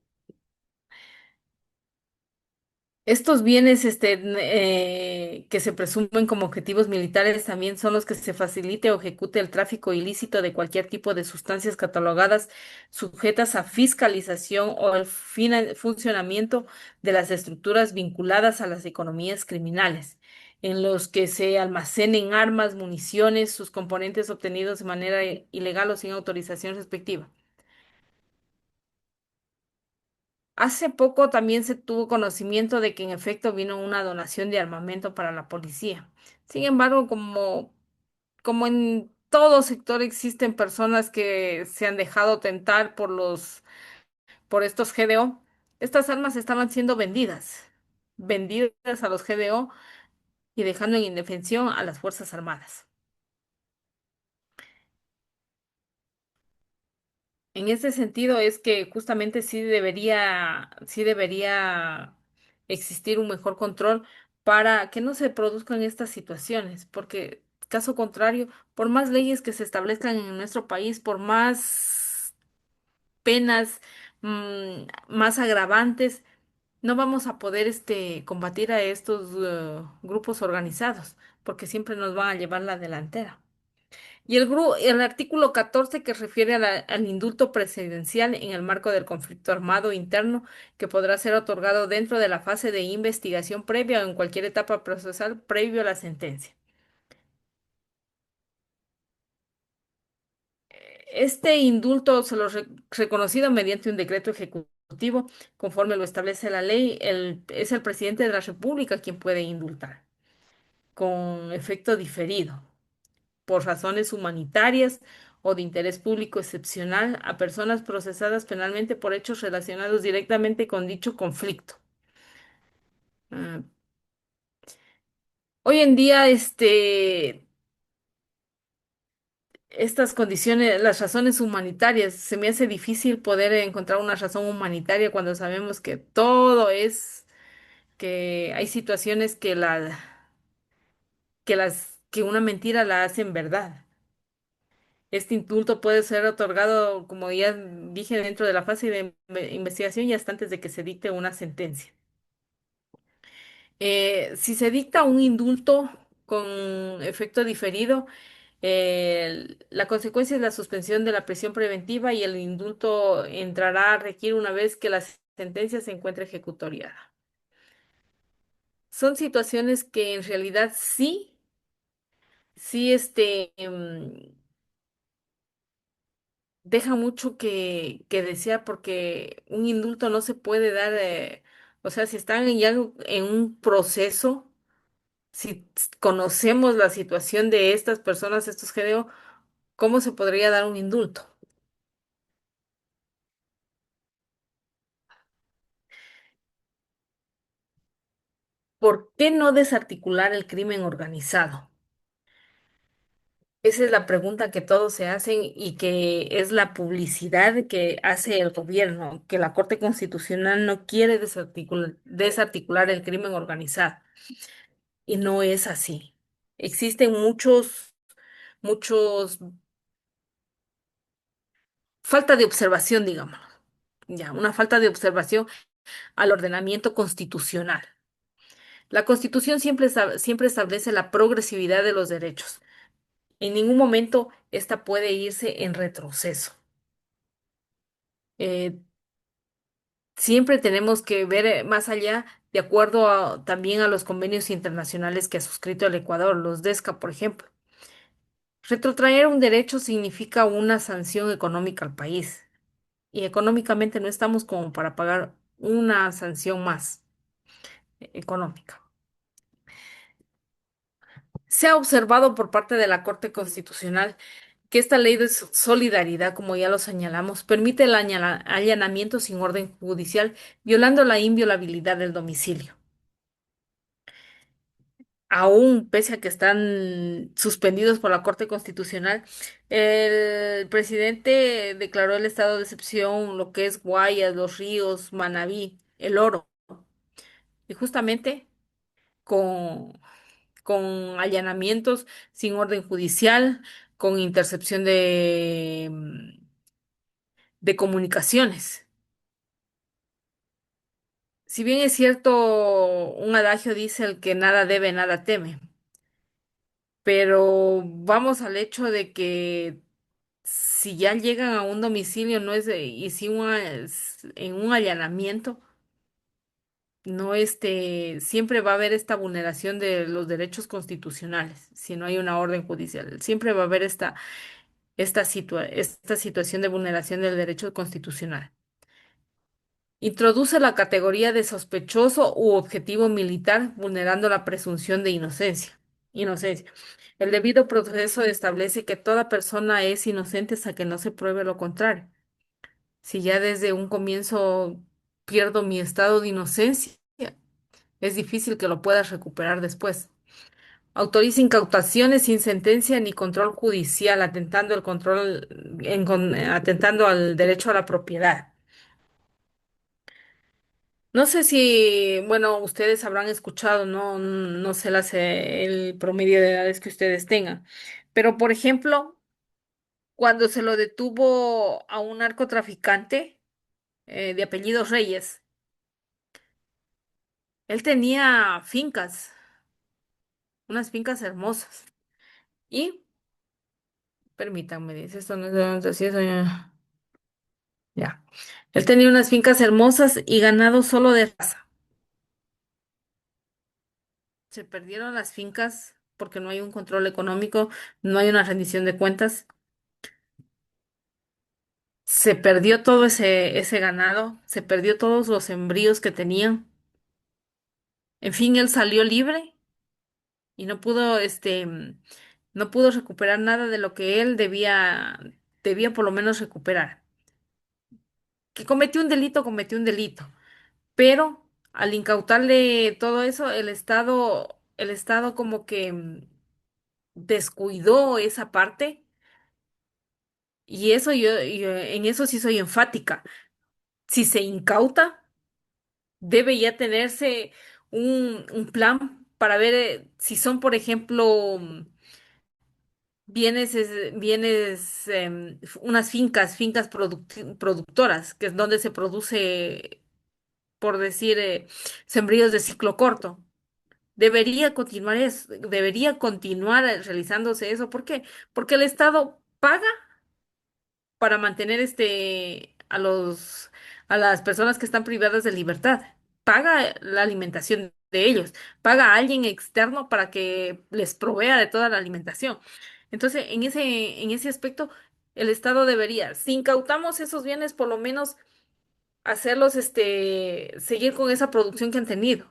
Estos bienes que se presumen como objetivos militares también son los que se facilite o ejecute el tráfico ilícito de cualquier tipo de sustancias catalogadas sujetas a fiscalización o el funcionamiento de las estructuras vinculadas a las economías criminales, en los que se almacenen armas, municiones, sus componentes obtenidos de manera ilegal o sin autorización respectiva. Hace poco también se tuvo conocimiento de que en efecto vino una donación de armamento para la policía. Sin embargo, como en todo sector existen personas que se han dejado tentar por estos GDO, estas armas estaban siendo vendidas a los GDO y dejando en indefensión a las Fuerzas Armadas. En ese sentido es que justamente sí debería existir un mejor control para que no se produzcan estas situaciones, porque caso contrario, por más leyes que se establezcan en nuestro país, por más penas, más agravantes, no vamos a poder combatir a estos grupos organizados, porque siempre nos van a llevar la delantera. Y el artículo 14 que refiere al indulto presidencial en el marco del conflicto armado interno que podrá ser otorgado dentro de la fase de investigación previa o en cualquier etapa procesal previo a la sentencia. Este indulto reconocido mediante un decreto ejecutivo, conforme lo establece la ley, es el presidente de la República quien puede indultar con efecto diferido, por razones humanitarias o de interés público excepcional a personas procesadas penalmente por hechos relacionados directamente con dicho conflicto. Ah, hoy en día, estas condiciones, las razones humanitarias, se me hace difícil poder encontrar una razón humanitaria cuando sabemos que que hay situaciones que una mentira la hacen verdad. Este indulto puede ser otorgado, como ya dije, dentro de la fase de investigación y hasta antes de que se dicte una sentencia. Si se dicta un indulto con efecto diferido, la consecuencia es la suspensión de la prisión preventiva y el indulto entrará a regir una vez que la sentencia se encuentre ejecutoriada. Son situaciones que en realidad sí, deja mucho que desear porque un indulto no se puede dar, o sea, si están ya en un proceso, si conocemos la situación de estas personas, estos GDO, ¿cómo se podría dar un indulto? ¿Por qué no desarticular el crimen organizado? Esa es la pregunta que todos se hacen y que es la publicidad que hace el gobierno, que la Corte Constitucional no quiere desarticular el crimen organizado. Y no es así. Existen muchos, falta de observación, digamos, ya, una falta de observación al ordenamiento constitucional. La Constitución siempre establece la progresividad de los derechos. En ningún momento esta puede irse en retroceso. Eh, Siempre tenemos que ver más allá, de acuerdo también a los convenios internacionales que ha suscrito el Ecuador, los DESCA, por ejemplo. Retrotraer un derecho significa una sanción económica al país y económicamente no estamos como para pagar una sanción más económica. Se ha observado por parte de la Corte Constitucional que esta ley de solidaridad, como ya lo señalamos, permite el allanamiento sin orden judicial, violando la inviolabilidad del domicilio. Aún pese a que están suspendidos por la Corte Constitucional, el presidente declaró el estado de excepción, lo que es Guayas, Los Ríos, Manabí, El Oro, y justamente con, con allanamientos sin orden judicial, con intercepción de comunicaciones. Si bien es cierto, un adagio dice el que nada debe, nada teme, pero vamos al hecho de que si ya llegan a un domicilio, no es, y si en un allanamiento, no siempre va a haber esta vulneración de los derechos constitucionales, si no hay una orden judicial. Siempre va a haber esta situación de vulneración del derecho constitucional. Introduce la categoría de sospechoso u objetivo militar, vulnerando la presunción de inocencia. Inocencia. El debido proceso establece que toda persona es inocente hasta que no se pruebe lo contrario. Si ya desde un comienzo pierdo mi estado de inocencia, es difícil que lo puedas recuperar después. Autoriza incautaciones sin sentencia ni control judicial, atentando al derecho a la propiedad. No sé si, bueno, ustedes habrán escuchado, no sé el promedio de edades que ustedes tengan, pero por ejemplo, cuando se lo detuvo a un narcotraficante de apellido Reyes, él tenía fincas, unas fincas hermosas. Y, permítanme, dice, esto no es de así, eso ya. Él tenía unas fincas hermosas y ganado solo de raza. Se perdieron las fincas porque no hay un control económico, no hay una rendición de cuentas. Se perdió todo ese ganado, se perdió todos los sembríos que tenían. En fin, él salió libre y no pudo recuperar nada de lo que él debía por lo menos recuperar. Que cometió un delito, pero al incautarle todo eso, el Estado como que descuidó esa parte y yo en eso sí soy enfática. Si se incauta, debe ya tenerse un plan para ver si son, por ejemplo, unas fincas productoras, que es donde se produce, por decir, sembríos de ciclo corto. Debería continuar realizándose eso. ¿Por qué? Porque el Estado paga para mantener a las personas que están privadas de libertad. Paga la alimentación de ellos, paga a alguien externo para que les provea de toda la alimentación. Entonces, en ese aspecto, el Estado debería, si incautamos esos bienes, por lo menos hacerlos, seguir con esa producción que han tenido,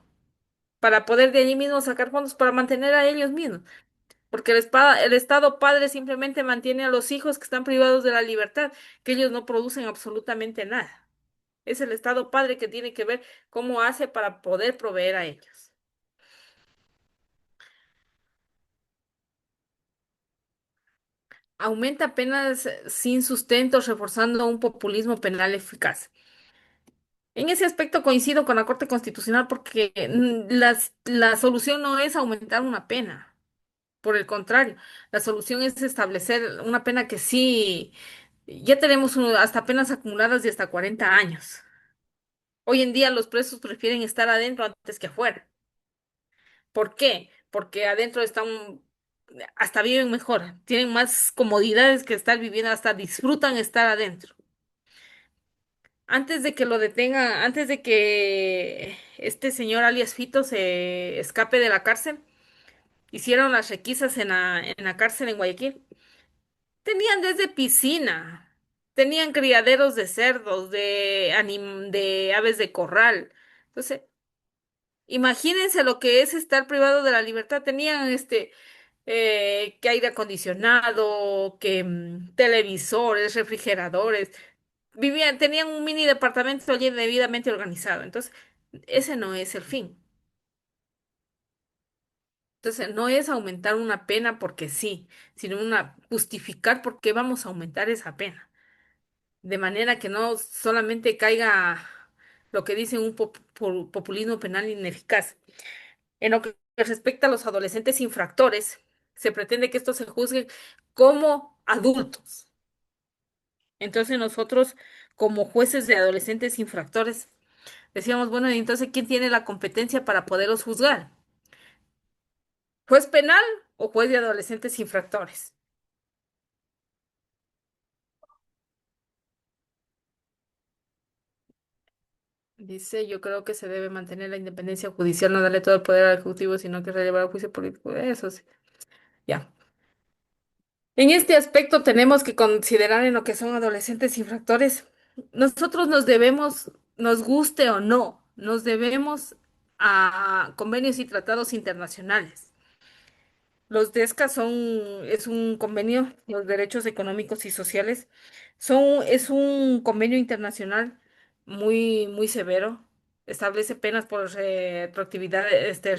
para poder de allí mismo sacar fondos para mantener a ellos mismos. Porque el Estado padre simplemente mantiene a los hijos que están privados de la libertad, que ellos no producen absolutamente nada. Es el Estado padre que tiene que ver cómo hace para poder proveer a ellos. Aumenta penas sin sustento, reforzando un populismo penal eficaz. En ese aspecto coincido con la Corte Constitucional porque la solución no es aumentar una pena. Por el contrario, la solución es establecer una pena que sí, ya tenemos hasta penas acumuladas de hasta 40 años. Hoy en día los presos prefieren estar adentro antes que afuera. ¿Por qué? Porque adentro están, hasta viven mejor, tienen más comodidades que estar viviendo, hasta disfrutan estar adentro. Antes de que lo detengan, antes de que este señor alias Fito se escape de la cárcel, hicieron las requisas en la cárcel en Guayaquil. Tenían desde piscina, tenían criaderos de cerdos, de aves de corral. Entonces, imagínense lo que es estar privado de la libertad. Tenían que aire acondicionado, que televisores, refrigeradores. Tenían un mini departamento allí debidamente organizado. Entonces, ese no es el fin. Entonces, no es aumentar una pena porque sí, sino justificar por qué vamos a aumentar esa pena. De manera que no solamente caiga lo que dicen un populismo penal ineficaz. En lo que respecta a los adolescentes infractores, se pretende que estos se juzguen como adultos. Entonces nosotros, como jueces de adolescentes infractores, decíamos, bueno, y entonces, ¿quién tiene la competencia para poderlos juzgar? ¿Juez penal o juez de adolescentes infractores? Dice, yo creo que se debe mantener la independencia judicial, no darle todo el poder al Ejecutivo, sino que relevar el juicio político. Eso sí. Ya. En este aspecto tenemos que considerar en lo que son adolescentes infractores. Nosotros nos guste o no, nos debemos a convenios y tratados internacionales. Los DESCA es un convenio, los derechos económicos y sociales, es un convenio internacional muy severo. Establece penas por retroactividad,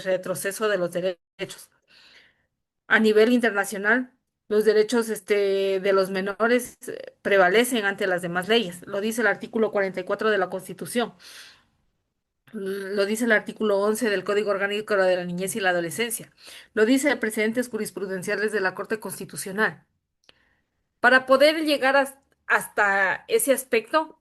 retroceso de los derechos. A nivel internacional, los derechos de los menores prevalecen ante las demás leyes. Lo dice el artículo 44 de la Constitución. Lo dice el artículo 11 del Código Orgánico de la Niñez y la Adolescencia. Lo dice precedentes jurisprudenciales de la Corte Constitucional. Para poder llegar hasta ese aspecto,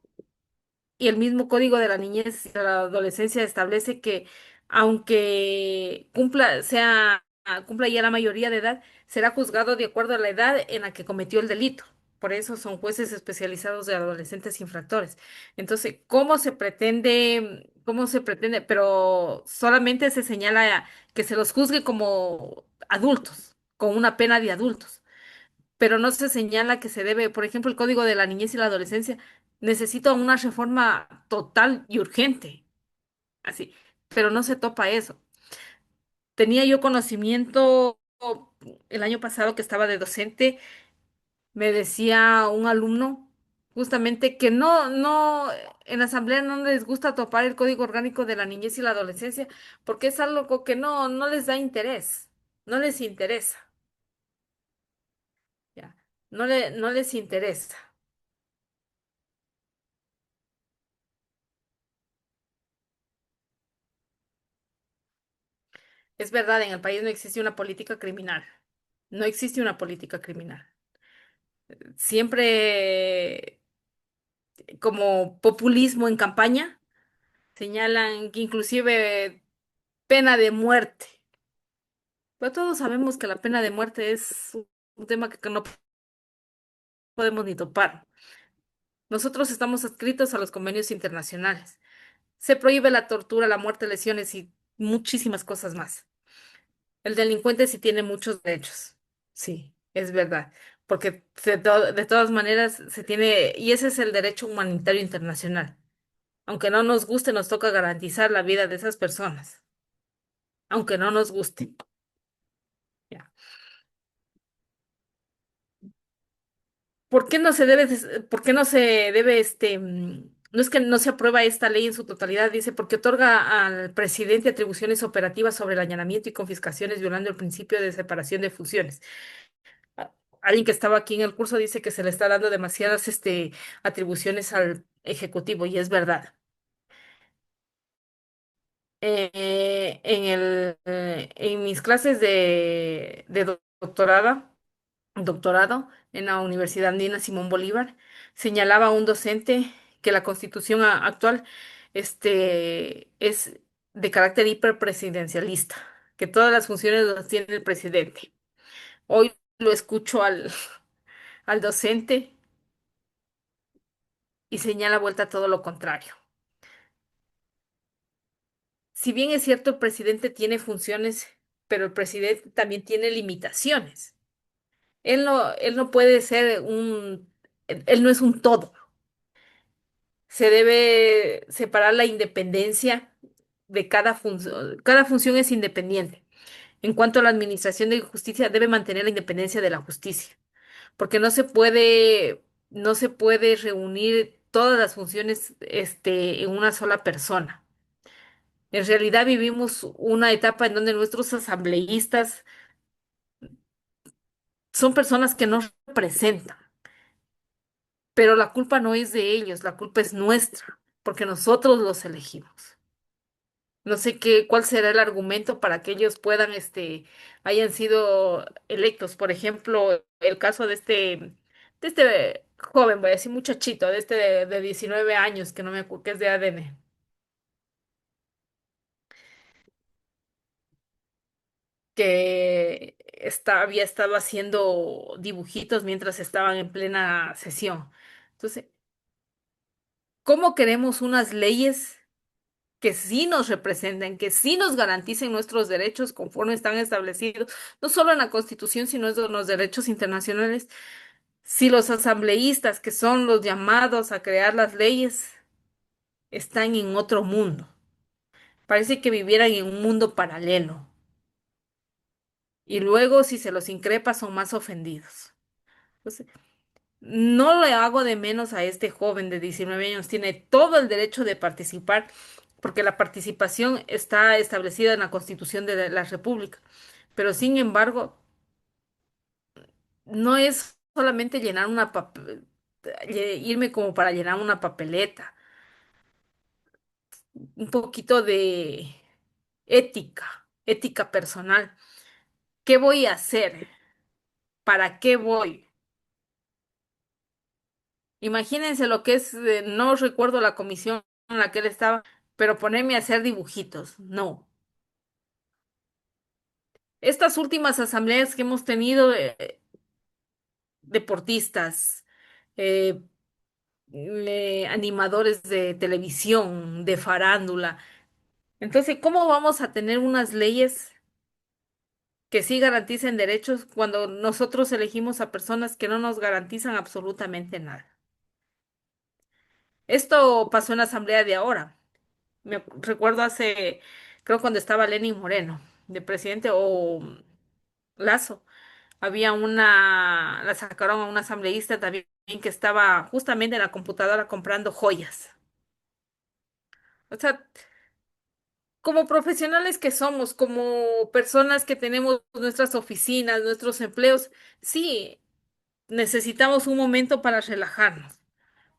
y el mismo Código de la Niñez y de la Adolescencia establece que aunque cumpla ya la mayoría de edad, será juzgado de acuerdo a la edad en la que cometió el delito. Por eso son jueces especializados de adolescentes infractores. Entonces, cómo se pretende? Pero solamente se señala que se los juzgue como adultos, con una pena de adultos, pero no se señala que se debe, por ejemplo, el Código de la Niñez y la Adolescencia necesita una reforma total y urgente, así, pero no se topa eso. Tenía yo conocimiento el año pasado que estaba de docente, me decía un alumno justamente que en la asamblea no les gusta topar el Código Orgánico de la Niñez y la Adolescencia porque es algo que no les da interés, no les interesa, ya, no les interesa. Es verdad, en el país no existe una política criminal. No existe una política criminal. Siempre como populismo en campaña señalan que inclusive pena de muerte. Pero todos sabemos que la pena de muerte es un tema que no podemos ni topar. Nosotros estamos adscritos a los convenios internacionales. Se prohíbe la tortura, la muerte, lesiones y muchísimas cosas más. El delincuente sí tiene muchos derechos. Sí, es verdad. Porque de todas maneras se tiene, y ese es el derecho humanitario internacional. Aunque no nos guste, nos toca garantizar la vida de esas personas. Aunque no nos guste. Ya. ¿Por qué no se debe, no es que no se aprueba esta ley en su totalidad? Dice, porque otorga al presidente atribuciones operativas sobre el allanamiento y confiscaciones, violando el principio de separación de funciones. a- Alguien que estaba aquí en el curso dice que se le está dando demasiadas atribuciones al ejecutivo y es verdad. En mis clases de doctorada, doctorado en la Universidad Andina Simón Bolívar, señalaba a un docente que la constitución actual es de carácter hiperpresidencialista, que todas las funciones las tiene el presidente. Hoy lo escucho al docente y señala vuelta todo lo contrario. Si bien es cierto, el presidente tiene funciones, pero el presidente también tiene limitaciones. Él no puede ser él no es un todo. Se debe separar la independencia de cada función. Cada función es independiente. En cuanto a la administración de justicia, debe mantener la independencia de la justicia, porque no se puede reunir todas las funciones, en una sola persona. En realidad vivimos una etapa en donde nuestros asambleístas son personas que nos representan, pero la culpa no es de ellos, la culpa es nuestra, porque nosotros los elegimos. No sé cuál será el argumento para que ellos puedan, hayan sido electos. Por ejemplo, el caso de este joven, voy a decir muchachito, de 19 años, que no me acuerdo, que es de ADN, que había estado haciendo dibujitos mientras estaban en plena sesión. Entonces, ¿cómo queremos unas leyes que sí nos representen, que sí nos garanticen nuestros derechos conforme están establecidos, no solo en la Constitución, sino en los derechos internacionales? Si los asambleístas, que son los llamados a crear las leyes, están en otro mundo, parece que vivieran en un mundo paralelo. Y luego, si se los increpa, son más ofendidos. Entonces, no le hago de menos a este joven de 19 años. Tiene todo el derecho de participar, porque la participación está establecida en la Constitución de la República. Pero sin embargo, no es solamente irme como para llenar una papeleta. Un poquito de ética personal. ¿Qué voy a hacer? ¿Para qué voy? Imagínense lo que es, no recuerdo la comisión en la que él estaba, pero ponerme a hacer dibujitos. No. Estas últimas asambleas que hemos tenido, deportistas, eh, animadores de televisión, de farándula. Entonces, ¿cómo vamos a tener unas leyes que sí garanticen derechos cuando nosotros elegimos a personas que no nos garantizan absolutamente nada? Esto pasó en la asamblea de ahora. Recuerdo creo cuando estaba Lenin Moreno, de presidente, o Lazo, la sacaron a una asambleísta también que estaba justamente en la computadora comprando joyas. O sea, como profesionales que somos, como personas que tenemos nuestras oficinas, nuestros empleos, sí, necesitamos un momento para relajarnos,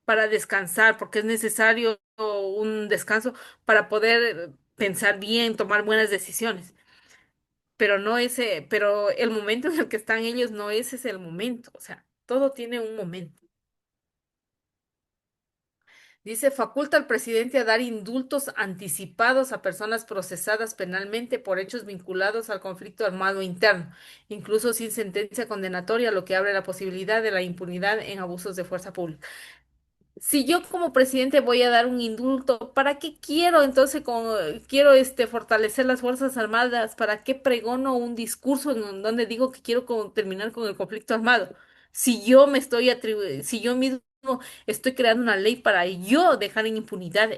para descansar, porque es necesario un descanso para poder pensar bien, tomar buenas decisiones. Pero el momento en el que están ellos no ese es el momento. O sea, todo tiene un momento. Dice, faculta al presidente a dar indultos anticipados a personas procesadas penalmente por hechos vinculados al conflicto armado interno, incluso sin sentencia condenatoria, lo que abre la posibilidad de la impunidad en abusos de fuerza pública. Si yo como presidente voy a dar un indulto, ¿para qué quiero entonces quiero fortalecer las Fuerzas Armadas? ¿Para qué pregono un discurso en donde digo que quiero terminar con el conflicto armado? Si yo mismo estoy creando una ley para yo dejar en impunidad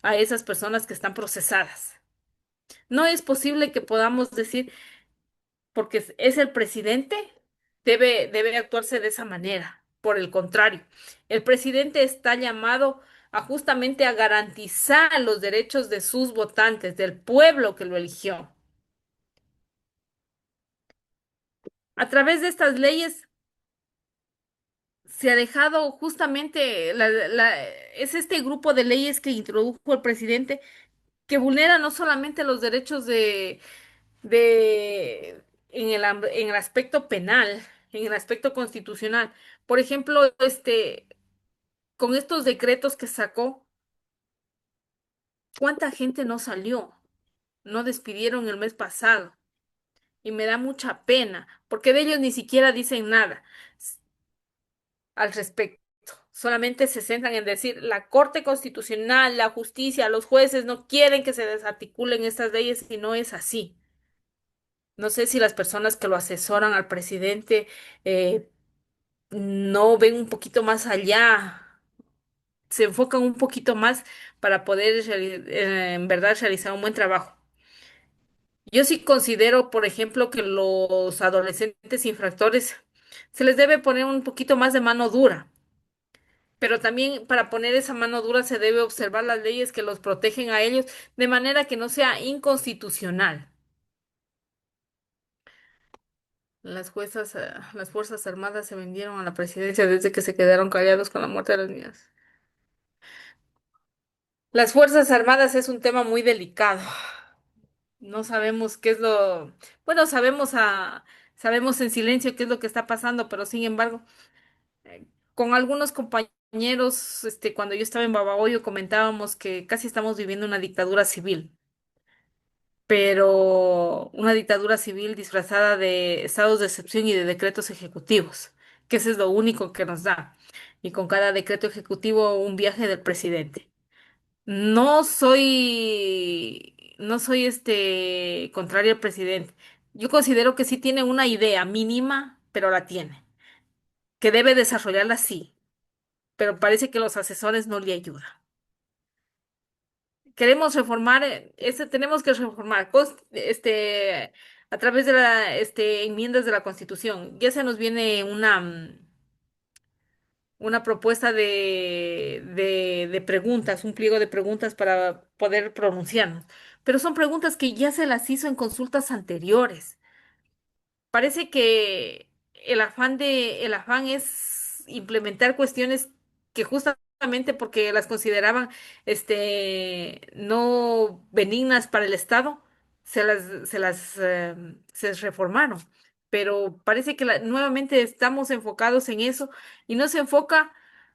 a esas personas que están procesadas. No es posible que podamos decir porque es el presidente, debe actuarse de esa manera. Por el contrario, el presidente está llamado a justamente a garantizar los derechos de sus votantes, del pueblo que lo eligió. A través de estas leyes se ha dejado justamente, es este grupo de leyes que introdujo el presidente que vulnera no solamente los derechos de en el aspecto penal, en el aspecto constitucional. Por ejemplo, con estos decretos que sacó, ¿cuánta gente no salió? No despidieron el mes pasado. Y me da mucha pena, porque de ellos ni siquiera dicen nada al respecto. Solamente se centran en decir la Corte Constitucional, la justicia, los jueces no quieren que se desarticulen estas leyes y no es así. No sé si las personas que lo asesoran al presidente eh, no ven un poquito más allá, se enfocan un poquito más para poder en verdad realizar un buen trabajo. Yo sí considero, por ejemplo, que los adolescentes infractores se les debe poner un poquito más de mano dura, pero también para poner esa mano dura se debe observar las leyes que los protegen a ellos de manera que no sea inconstitucional. Las Fuerzas Armadas se vendieron a la presidencia desde que se quedaron callados con la muerte de las niñas. Las Fuerzas Armadas es un tema muy delicado. No sabemos qué es bueno, sabemos en silencio qué es lo que está pasando, pero sin embargo, con algunos compañeros, cuando yo estaba en Babahoyo, comentábamos que casi estamos viviendo una dictadura civil, pero una dictadura civil disfrazada de estados de excepción y de decretos ejecutivos, que eso es lo único que nos da. Y con cada decreto ejecutivo, un viaje del presidente. No soy contrario al presidente. Yo considero que sí tiene una idea mínima, pero la tiene, que debe desarrollarla sí, pero parece que los asesores no le ayudan. Queremos reformar, tenemos que reformar a través de enmiendas de la Constitución. Ya se nos viene una propuesta de preguntas, un pliego de preguntas para poder pronunciarnos. Pero son preguntas que ya se las hizo en consultas anteriores. Parece que el afán es implementar cuestiones que justamente porque las consideraban no benignas para el Estado, se reformaron. Pero parece que nuevamente estamos enfocados en eso y no se enfoca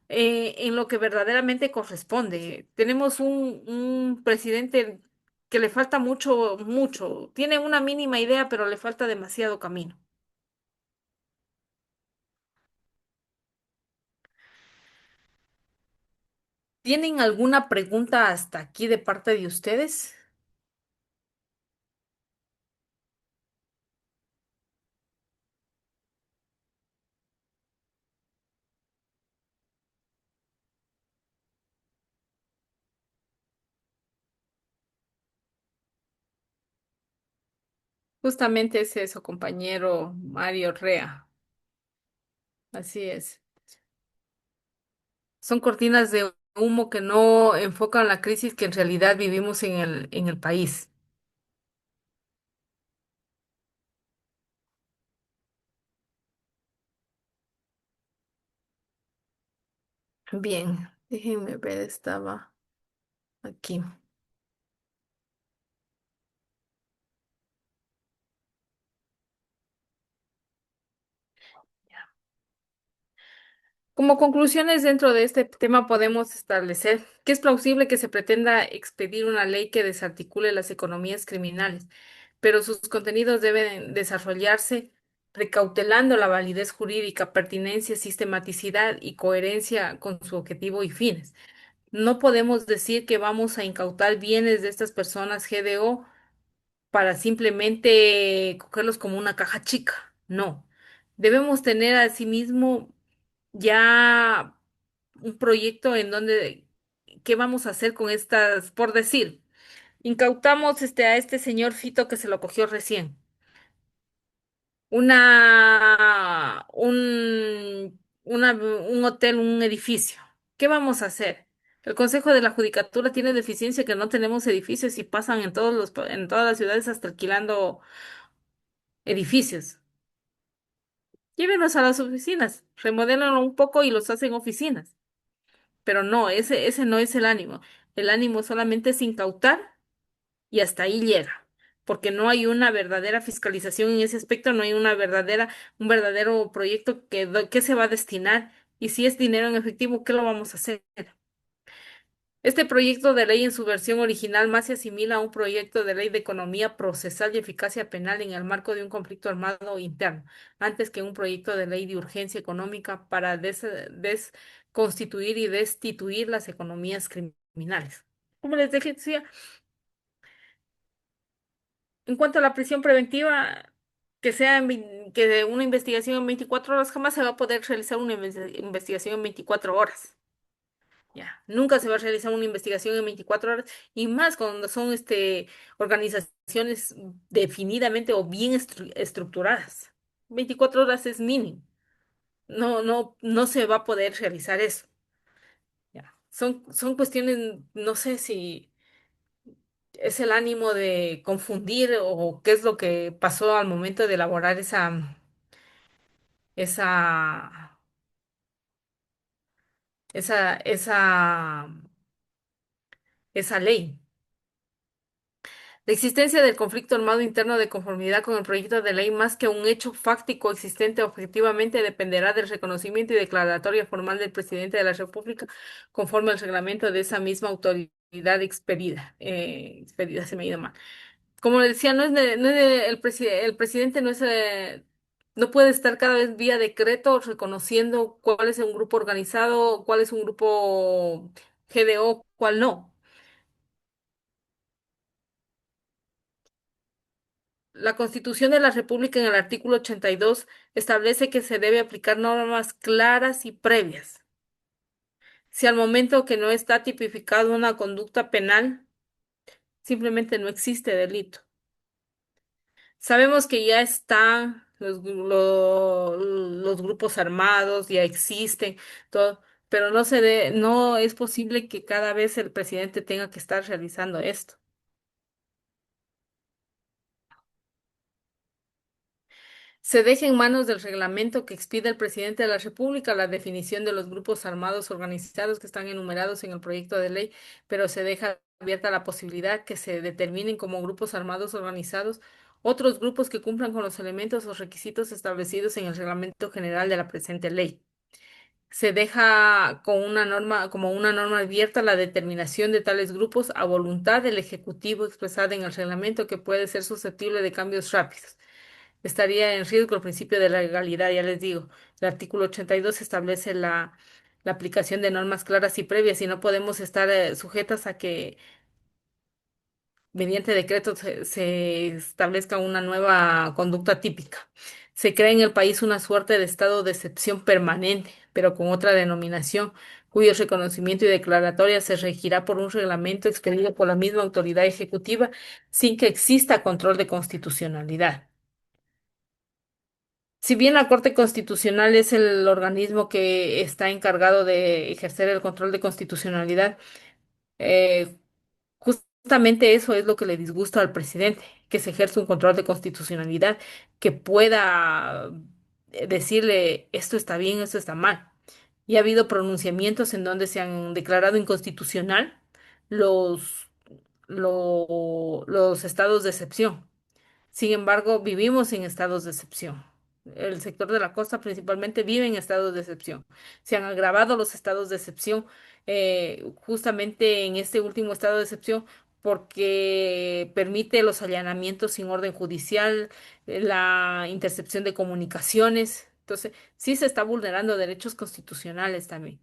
en lo que verdaderamente corresponde. Tenemos un presidente que le falta mucho, mucho. Tiene una mínima idea, pero le falta demasiado camino. ¿Tienen alguna pregunta hasta aquí de parte de ustedes? Justamente es eso, compañero Mario Rea. Así es. Son cortinas de humo que no enfocan la crisis que en realidad vivimos en el país. Bien, déjenme ver, estaba aquí. Como conclusiones dentro de este tema podemos establecer que es plausible que se pretenda expedir una ley que desarticule las economías criminales, pero sus contenidos deben desarrollarse precautelando la validez jurídica, pertinencia, sistematicidad y coherencia con su objetivo y fines. No podemos decir que vamos a incautar bienes de estas personas GDO para simplemente cogerlos como una caja chica. No. Debemos tener asimismo ya un proyecto en donde, ¿qué vamos a hacer con estas? Por decir, incautamos a este señor Fito que se lo cogió recién. Un hotel, un edificio. ¿Qué vamos a hacer? El Consejo de la Judicatura tiene deficiencia que no tenemos edificios y pasan en todas las ciudades hasta alquilando edificios. Llévenlos a las oficinas, remodélenlo un poco y los hacen oficinas. Pero no, ese no es el ánimo. El ánimo solamente es incautar y hasta ahí llega. porque no hay una verdadera fiscalización en ese aspecto, no hay un verdadero proyecto que se va a destinar y si es dinero en efectivo, ¿qué lo vamos a hacer? Este proyecto de ley en su versión original más se asimila a un proyecto de ley de economía procesal y eficacia penal en el marco de un conflicto armado interno, antes que un proyecto de ley de urgencia económica para desconstituir y destituir las economías criminales. Como les decía, en cuanto a la prisión preventiva, que de una investigación en 24 horas, jamás se va a poder realizar una investigación en 24 horas. Ya, nunca se va a realizar una investigación en 24 horas y más cuando son organizaciones definidamente o bien estructuradas. 24 horas es mínimo. No se va a poder realizar eso. Ya. Son cuestiones, no sé si es el ánimo de confundir o qué es lo que pasó al momento de elaborar esa, esa, esa, esa ley. La existencia del conflicto armado interno de conformidad con el proyecto de ley, más que un hecho fáctico existente objetivamente, dependerá del reconocimiento y declaratoria formal del presidente de la República, conforme al reglamento de esa misma autoridad expedida. Expedida, se me ha ido mal. Como le decía, el presidente no puede estar cada vez vía decreto reconociendo cuál es un grupo organizado, cuál es un grupo GDO, cuál no. La Constitución de la República en el artículo 82 establece que se debe aplicar normas claras y previas. Si al momento que no está tipificado una conducta penal, simplemente no existe delito. Sabemos que ya están los grupos armados, ya existen, todo, pero no es posible que cada vez el presidente tenga que estar realizando esto. Se deja en manos del reglamento que expide el presidente de la República la definición de los grupos armados organizados que están enumerados en el proyecto de ley, pero se deja abierta la posibilidad que se determinen como grupos armados organizados otros grupos que cumplan con los elementos o requisitos establecidos en el reglamento general de la presente ley. Se deja como una norma abierta la determinación de tales grupos a voluntad del Ejecutivo expresada en el reglamento que puede ser susceptible de cambios rápidos. Estaría en riesgo el principio de la legalidad, ya les digo. El artículo 82 establece la aplicación de normas claras y previas y no podemos estar sujetas a que mediante decreto se establezca una nueva conducta típica. Se crea en el país una suerte de estado de excepción permanente, pero con otra denominación, cuyo reconocimiento y declaratoria se regirá por un reglamento expedido por la misma autoridad ejecutiva sin que exista control de constitucionalidad. Si bien la Corte Constitucional es el organismo que está encargado de ejercer el control de constitucionalidad, eh, justamente eso es lo que le disgusta al presidente, que se ejerce un control de constitucionalidad, que pueda decirle esto está bien, esto está mal. Y ha habido pronunciamientos en donde se han declarado inconstitucional los, los estados de excepción. Sin embargo, vivimos en estados de excepción. El sector de la costa principalmente vive en estados de excepción. Se han agravado los estados de excepción justamente en este último estado de excepción porque permite los allanamientos sin orden judicial, la intercepción de comunicaciones. Entonces, sí se está vulnerando derechos constitucionales también.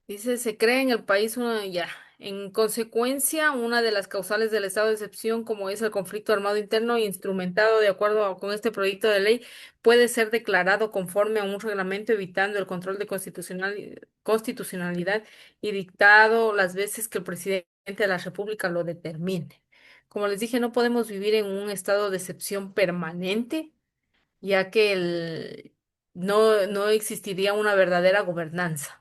Dice, se crea en el país una, ya. En consecuencia, una de las causales del estado de excepción, como es el conflicto armado interno instrumentado de acuerdo con este proyecto de ley, puede ser declarado conforme a un reglamento evitando el control de constitucionalidad y dictado las veces que el presidente de la República lo determine. Como les dije, no podemos vivir en un estado de excepción permanente, ya que no existiría una verdadera gobernanza.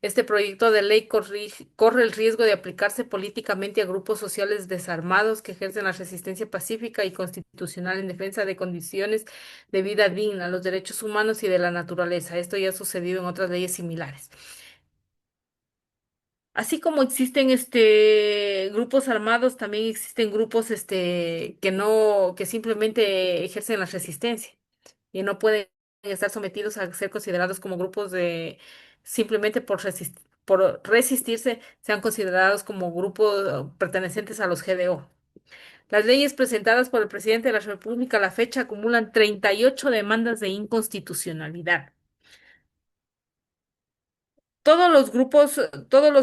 Este proyecto de ley corre el riesgo de aplicarse políticamente a grupos sociales desarmados que ejercen la resistencia pacífica y constitucional en defensa de condiciones de vida digna, los derechos humanos y de la naturaleza. Esto ya ha sucedido en otras leyes similares. Así como existen grupos armados, también existen grupos que no, que simplemente ejercen la resistencia y no pueden estar sometidos a ser considerados como grupos de simplemente por resistirse, sean considerados como grupos pertenecientes a los GDO. Las leyes presentadas por el presidente de la República a la fecha acumulan 38 demandas de inconstitucionalidad. Todos los grupos, todo lo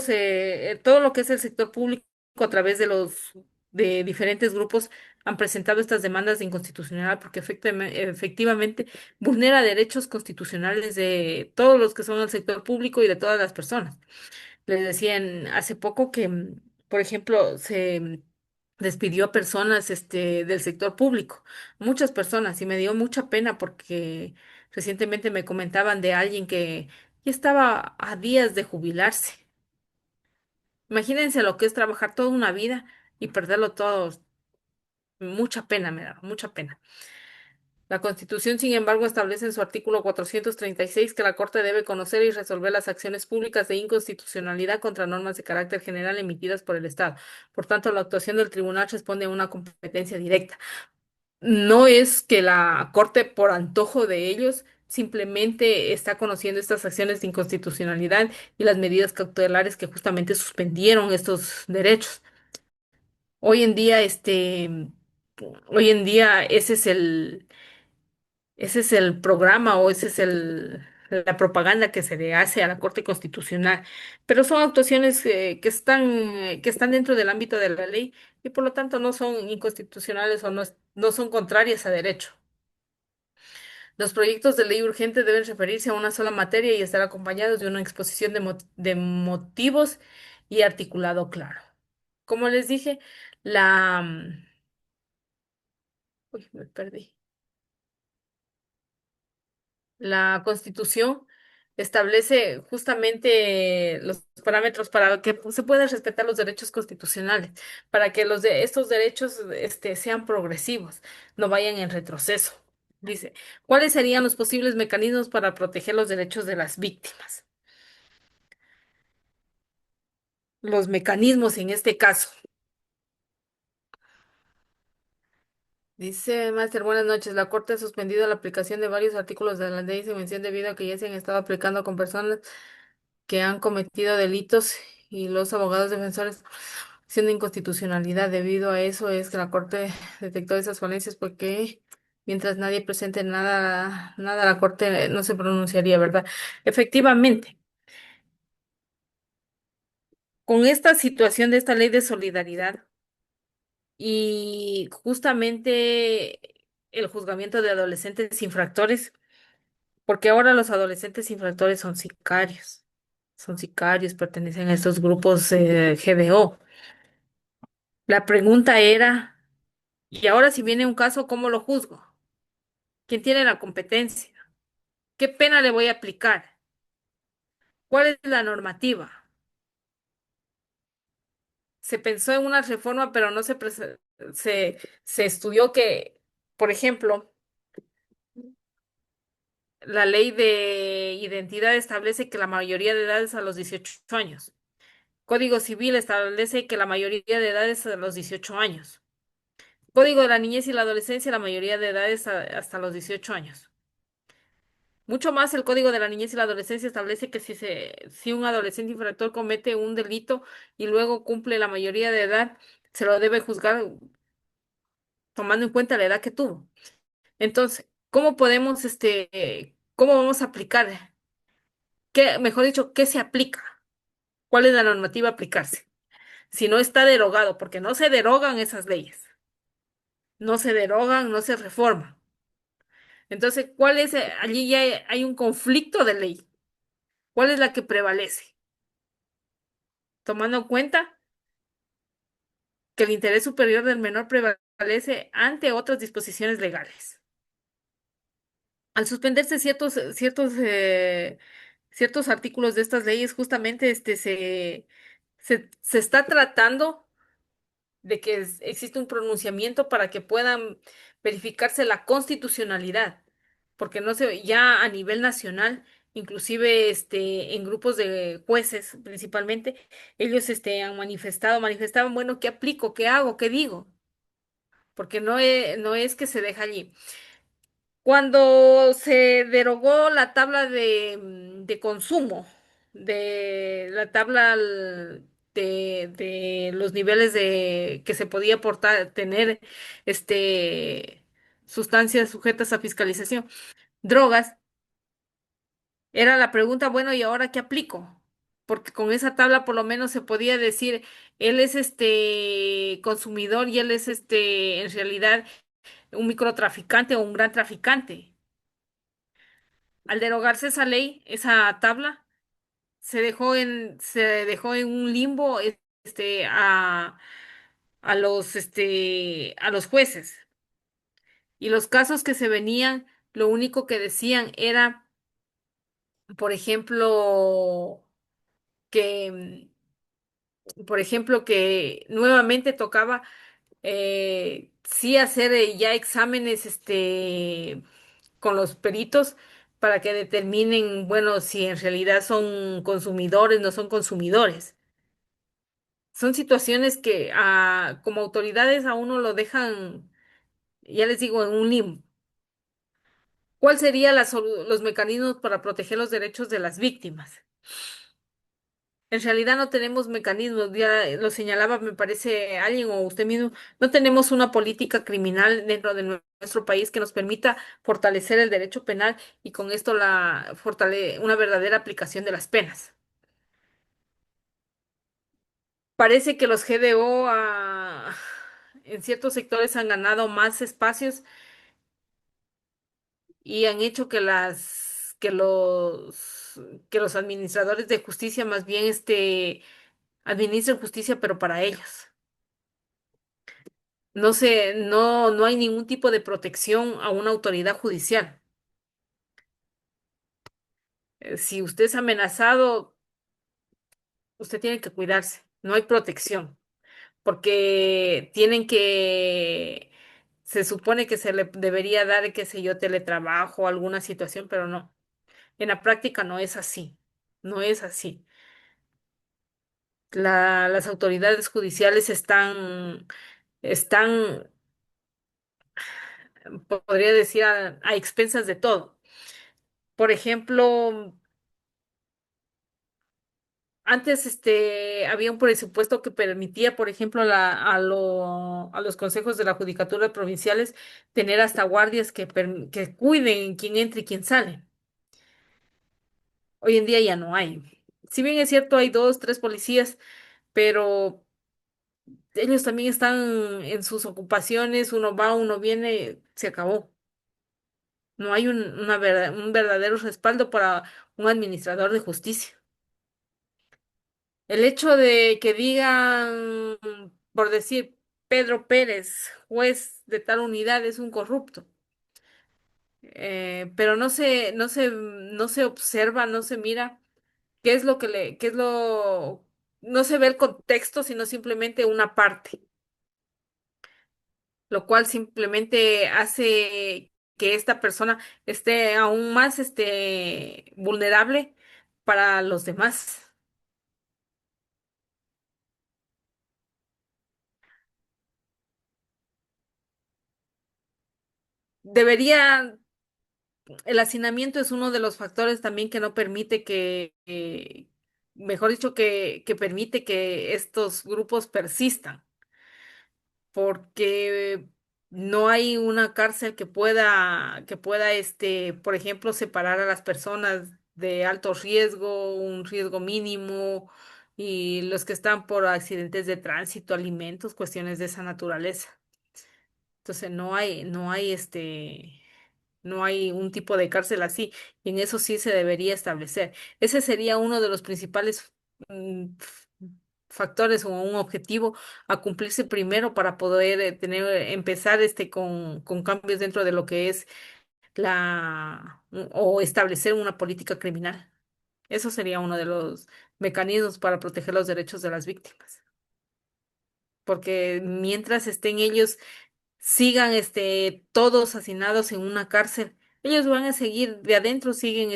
que es el sector público a través de diferentes grupos han presentado estas demandas de inconstitucionalidad porque efectivamente vulnera derechos constitucionales de todos los que son el sector público y de todas las personas. Les decían hace poco que, por ejemplo, se despidió a personas del sector público, muchas personas, y me dio mucha pena porque recientemente me comentaban de alguien que ya estaba a días de jubilarse. Imagínense lo que es trabajar toda una vida y perderlo todo. Mucha pena me da, mucha pena. La Constitución, sin embargo, establece en su artículo 436 que la Corte debe conocer y resolver las acciones públicas de inconstitucionalidad contra normas de carácter general emitidas por el Estado. Por tanto, la actuación del tribunal responde a una competencia directa. No es que la Corte, por antojo de ellos, simplemente está conociendo estas acciones de inconstitucionalidad y las medidas cautelares que justamente suspendieron estos derechos. Hoy en día, hoy en día ese es el programa o ese es la propaganda que se le hace a la Corte Constitucional. Pero son actuaciones que están dentro del ámbito de la ley y por lo tanto no son inconstitucionales o no son contrarias a derecho. Los proyectos de ley urgente deben referirse a una sola materia y estar acompañados de una exposición de motivos y articulado claro. Como les dije, uy, me perdí. La Constitución establece justamente los parámetros para que se puedan respetar los derechos constitucionales, para que estos derechos sean progresivos, no vayan en retroceso. Dice, ¿cuáles serían los posibles mecanismos para proteger los derechos de las víctimas? Los mecanismos en este caso. Dice Master, buenas noches. La Corte ha suspendido la aplicación de varios artículos de la ley sin mención debido a que ya se han estado aplicando con personas que han cometido delitos y los abogados defensores siendo inconstitucionalidad. Debido a eso es que la Corte detectó esas falencias porque mientras nadie presente nada, la Corte no se pronunciaría, ¿verdad? Efectivamente, con esta situación de esta ley de solidaridad y justamente el juzgamiento de adolescentes infractores, porque ahora los adolescentes infractores son sicarios, pertenecen a estos grupos GDO. La pregunta era, ¿y ahora si viene un caso, cómo lo juzgo? ¿Quién tiene la competencia? ¿Qué pena le voy a aplicar? ¿Cuál es la normativa? Se pensó en una reforma, pero no se estudió que, por ejemplo, la ley de identidad establece que la mayoría de edad es a los 18 años. Código Civil establece que la mayoría de edad es a los 18 años. Código de la Niñez y la Adolescencia, la mayoría de edad es hasta los 18 años. Mucho más, el Código de la Niñez y la Adolescencia establece que si un adolescente infractor comete un delito y luego cumple la mayoría de edad, se lo debe juzgar tomando en cuenta la edad que tuvo. Entonces, cómo vamos a aplicar? ¿Qué, mejor dicho, qué se aplica? ¿Cuál es la normativa a aplicarse? Si no está derogado, porque no se derogan esas leyes, no se derogan, no se reforman. Entonces, allí ya hay un conflicto de ley. ¿Cuál es la que prevalece? Tomando en cuenta que el interés superior del menor prevalece ante otras disposiciones legales. Al suspenderse ciertos artículos de estas leyes, justamente se está tratando de que existe un pronunciamiento para que puedan verificarse la constitucionalidad, porque no se, ya a nivel nacional inclusive en grupos de jueces principalmente, ellos han manifestaban, bueno, ¿qué aplico? ¿Qué hago? ¿Qué digo? Porque no es que se deja allí. Cuando se derogó la tabla de consumo, de la tabla de los niveles de que se podía tener sustancias sujetas a fiscalización, drogas, era la pregunta, bueno, ¿y ahora qué aplico? Porque con esa tabla por lo menos se podía decir, él es consumidor y él es en realidad un microtraficante o un gran traficante. Al derogarse esa ley, esa tabla, se dejó en un limbo a los jueces. Y los casos que se venían, lo único que decían era, por ejemplo, que, que nuevamente tocaba sí hacer ya exámenes con los peritos para que determinen, bueno, si en realidad son consumidores, no son consumidores. Son situaciones que como autoridades a uno lo dejan, ya les digo, en un limbo. ¿Cuál sería los mecanismos para proteger los derechos de las víctimas? En realidad no tenemos mecanismos, ya lo señalaba, me parece alguien o usted mismo, no tenemos una política criminal dentro de nuestro país que nos permita fortalecer el derecho penal y con esto una verdadera aplicación de las penas. Parece que los GDO en ciertos sectores han ganado más espacios y han hecho que los administradores de justicia más bien administren justicia, pero para ellos. No hay ningún tipo de protección a una autoridad judicial. Si usted es amenazado, usted tiene que cuidarse. No hay protección, porque se supone que se le debería dar, qué sé yo, teletrabajo o alguna situación, pero no. En la práctica no es así. No es así. Las autoridades judiciales están, podría decir, a expensas de todo. Por ejemplo, antes había un presupuesto que permitía, por ejemplo, a los consejos de la judicatura provinciales tener hasta guardias que cuiden quién entra y quién sale. Hoy en día ya no hay. Si bien es cierto, hay dos, tres policías, pero ellos también están en sus ocupaciones, uno va, uno viene, se acabó. No hay un verdadero respaldo para un administrador de justicia. El hecho de que digan, por decir, Pedro Pérez, juez de tal unidad, es un corrupto, pero no se observa, no se mira qué es lo no se ve el contexto, sino simplemente una parte, lo cual simplemente hace que esta persona esté aún más, vulnerable para los demás. Debería El hacinamiento es uno de los factores también que no permite mejor dicho, que permite que estos grupos persistan, porque no hay una cárcel que pueda, por ejemplo, separar a las personas de alto riesgo, un riesgo mínimo, y los que están por accidentes de tránsito, alimentos, cuestiones de esa naturaleza. Entonces no hay un tipo de cárcel así, y en eso sí se debería establecer. Ese sería uno de los principales factores o un objetivo a cumplirse primero para poder empezar con cambios dentro de lo que es o establecer una política criminal. Eso sería uno de los mecanismos para proteger los derechos de las víctimas. Porque mientras estén ellos sigan todos hacinados en una cárcel, ellos van a seguir de adentro, siguen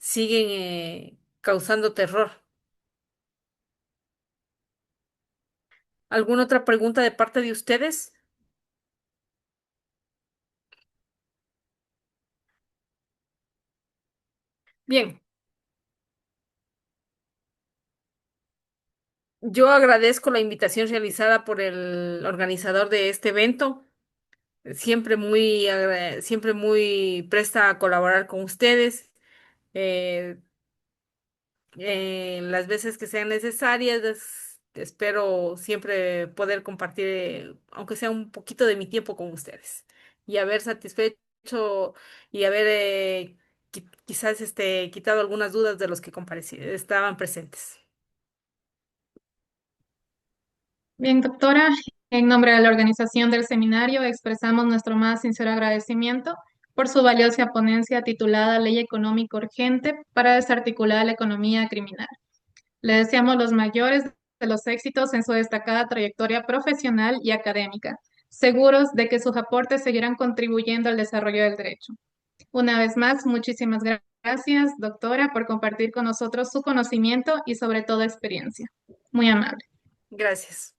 siguen causando terror. ¿Alguna otra pregunta de parte de ustedes? Bien, yo agradezco la invitación realizada por el organizador de este evento. Siempre muy presta a colaborar con ustedes. eh, las veces que sean necesarias. Espero siempre poder compartir, aunque sea un poquito de mi tiempo con ustedes y haber satisfecho y haber quizás quitado algunas dudas de los que estaban presentes. Bien, doctora, en nombre de la organización del seminario expresamos nuestro más sincero agradecimiento por su valiosa ponencia titulada Ley Económica Urgente para desarticular la economía criminal. Le deseamos los mayores de los éxitos en su destacada trayectoria profesional y académica, seguros de que sus aportes seguirán contribuyendo al desarrollo del derecho. Una vez más, muchísimas gracias, doctora, por compartir con nosotros su conocimiento y sobre todo experiencia. Muy amable. Gracias.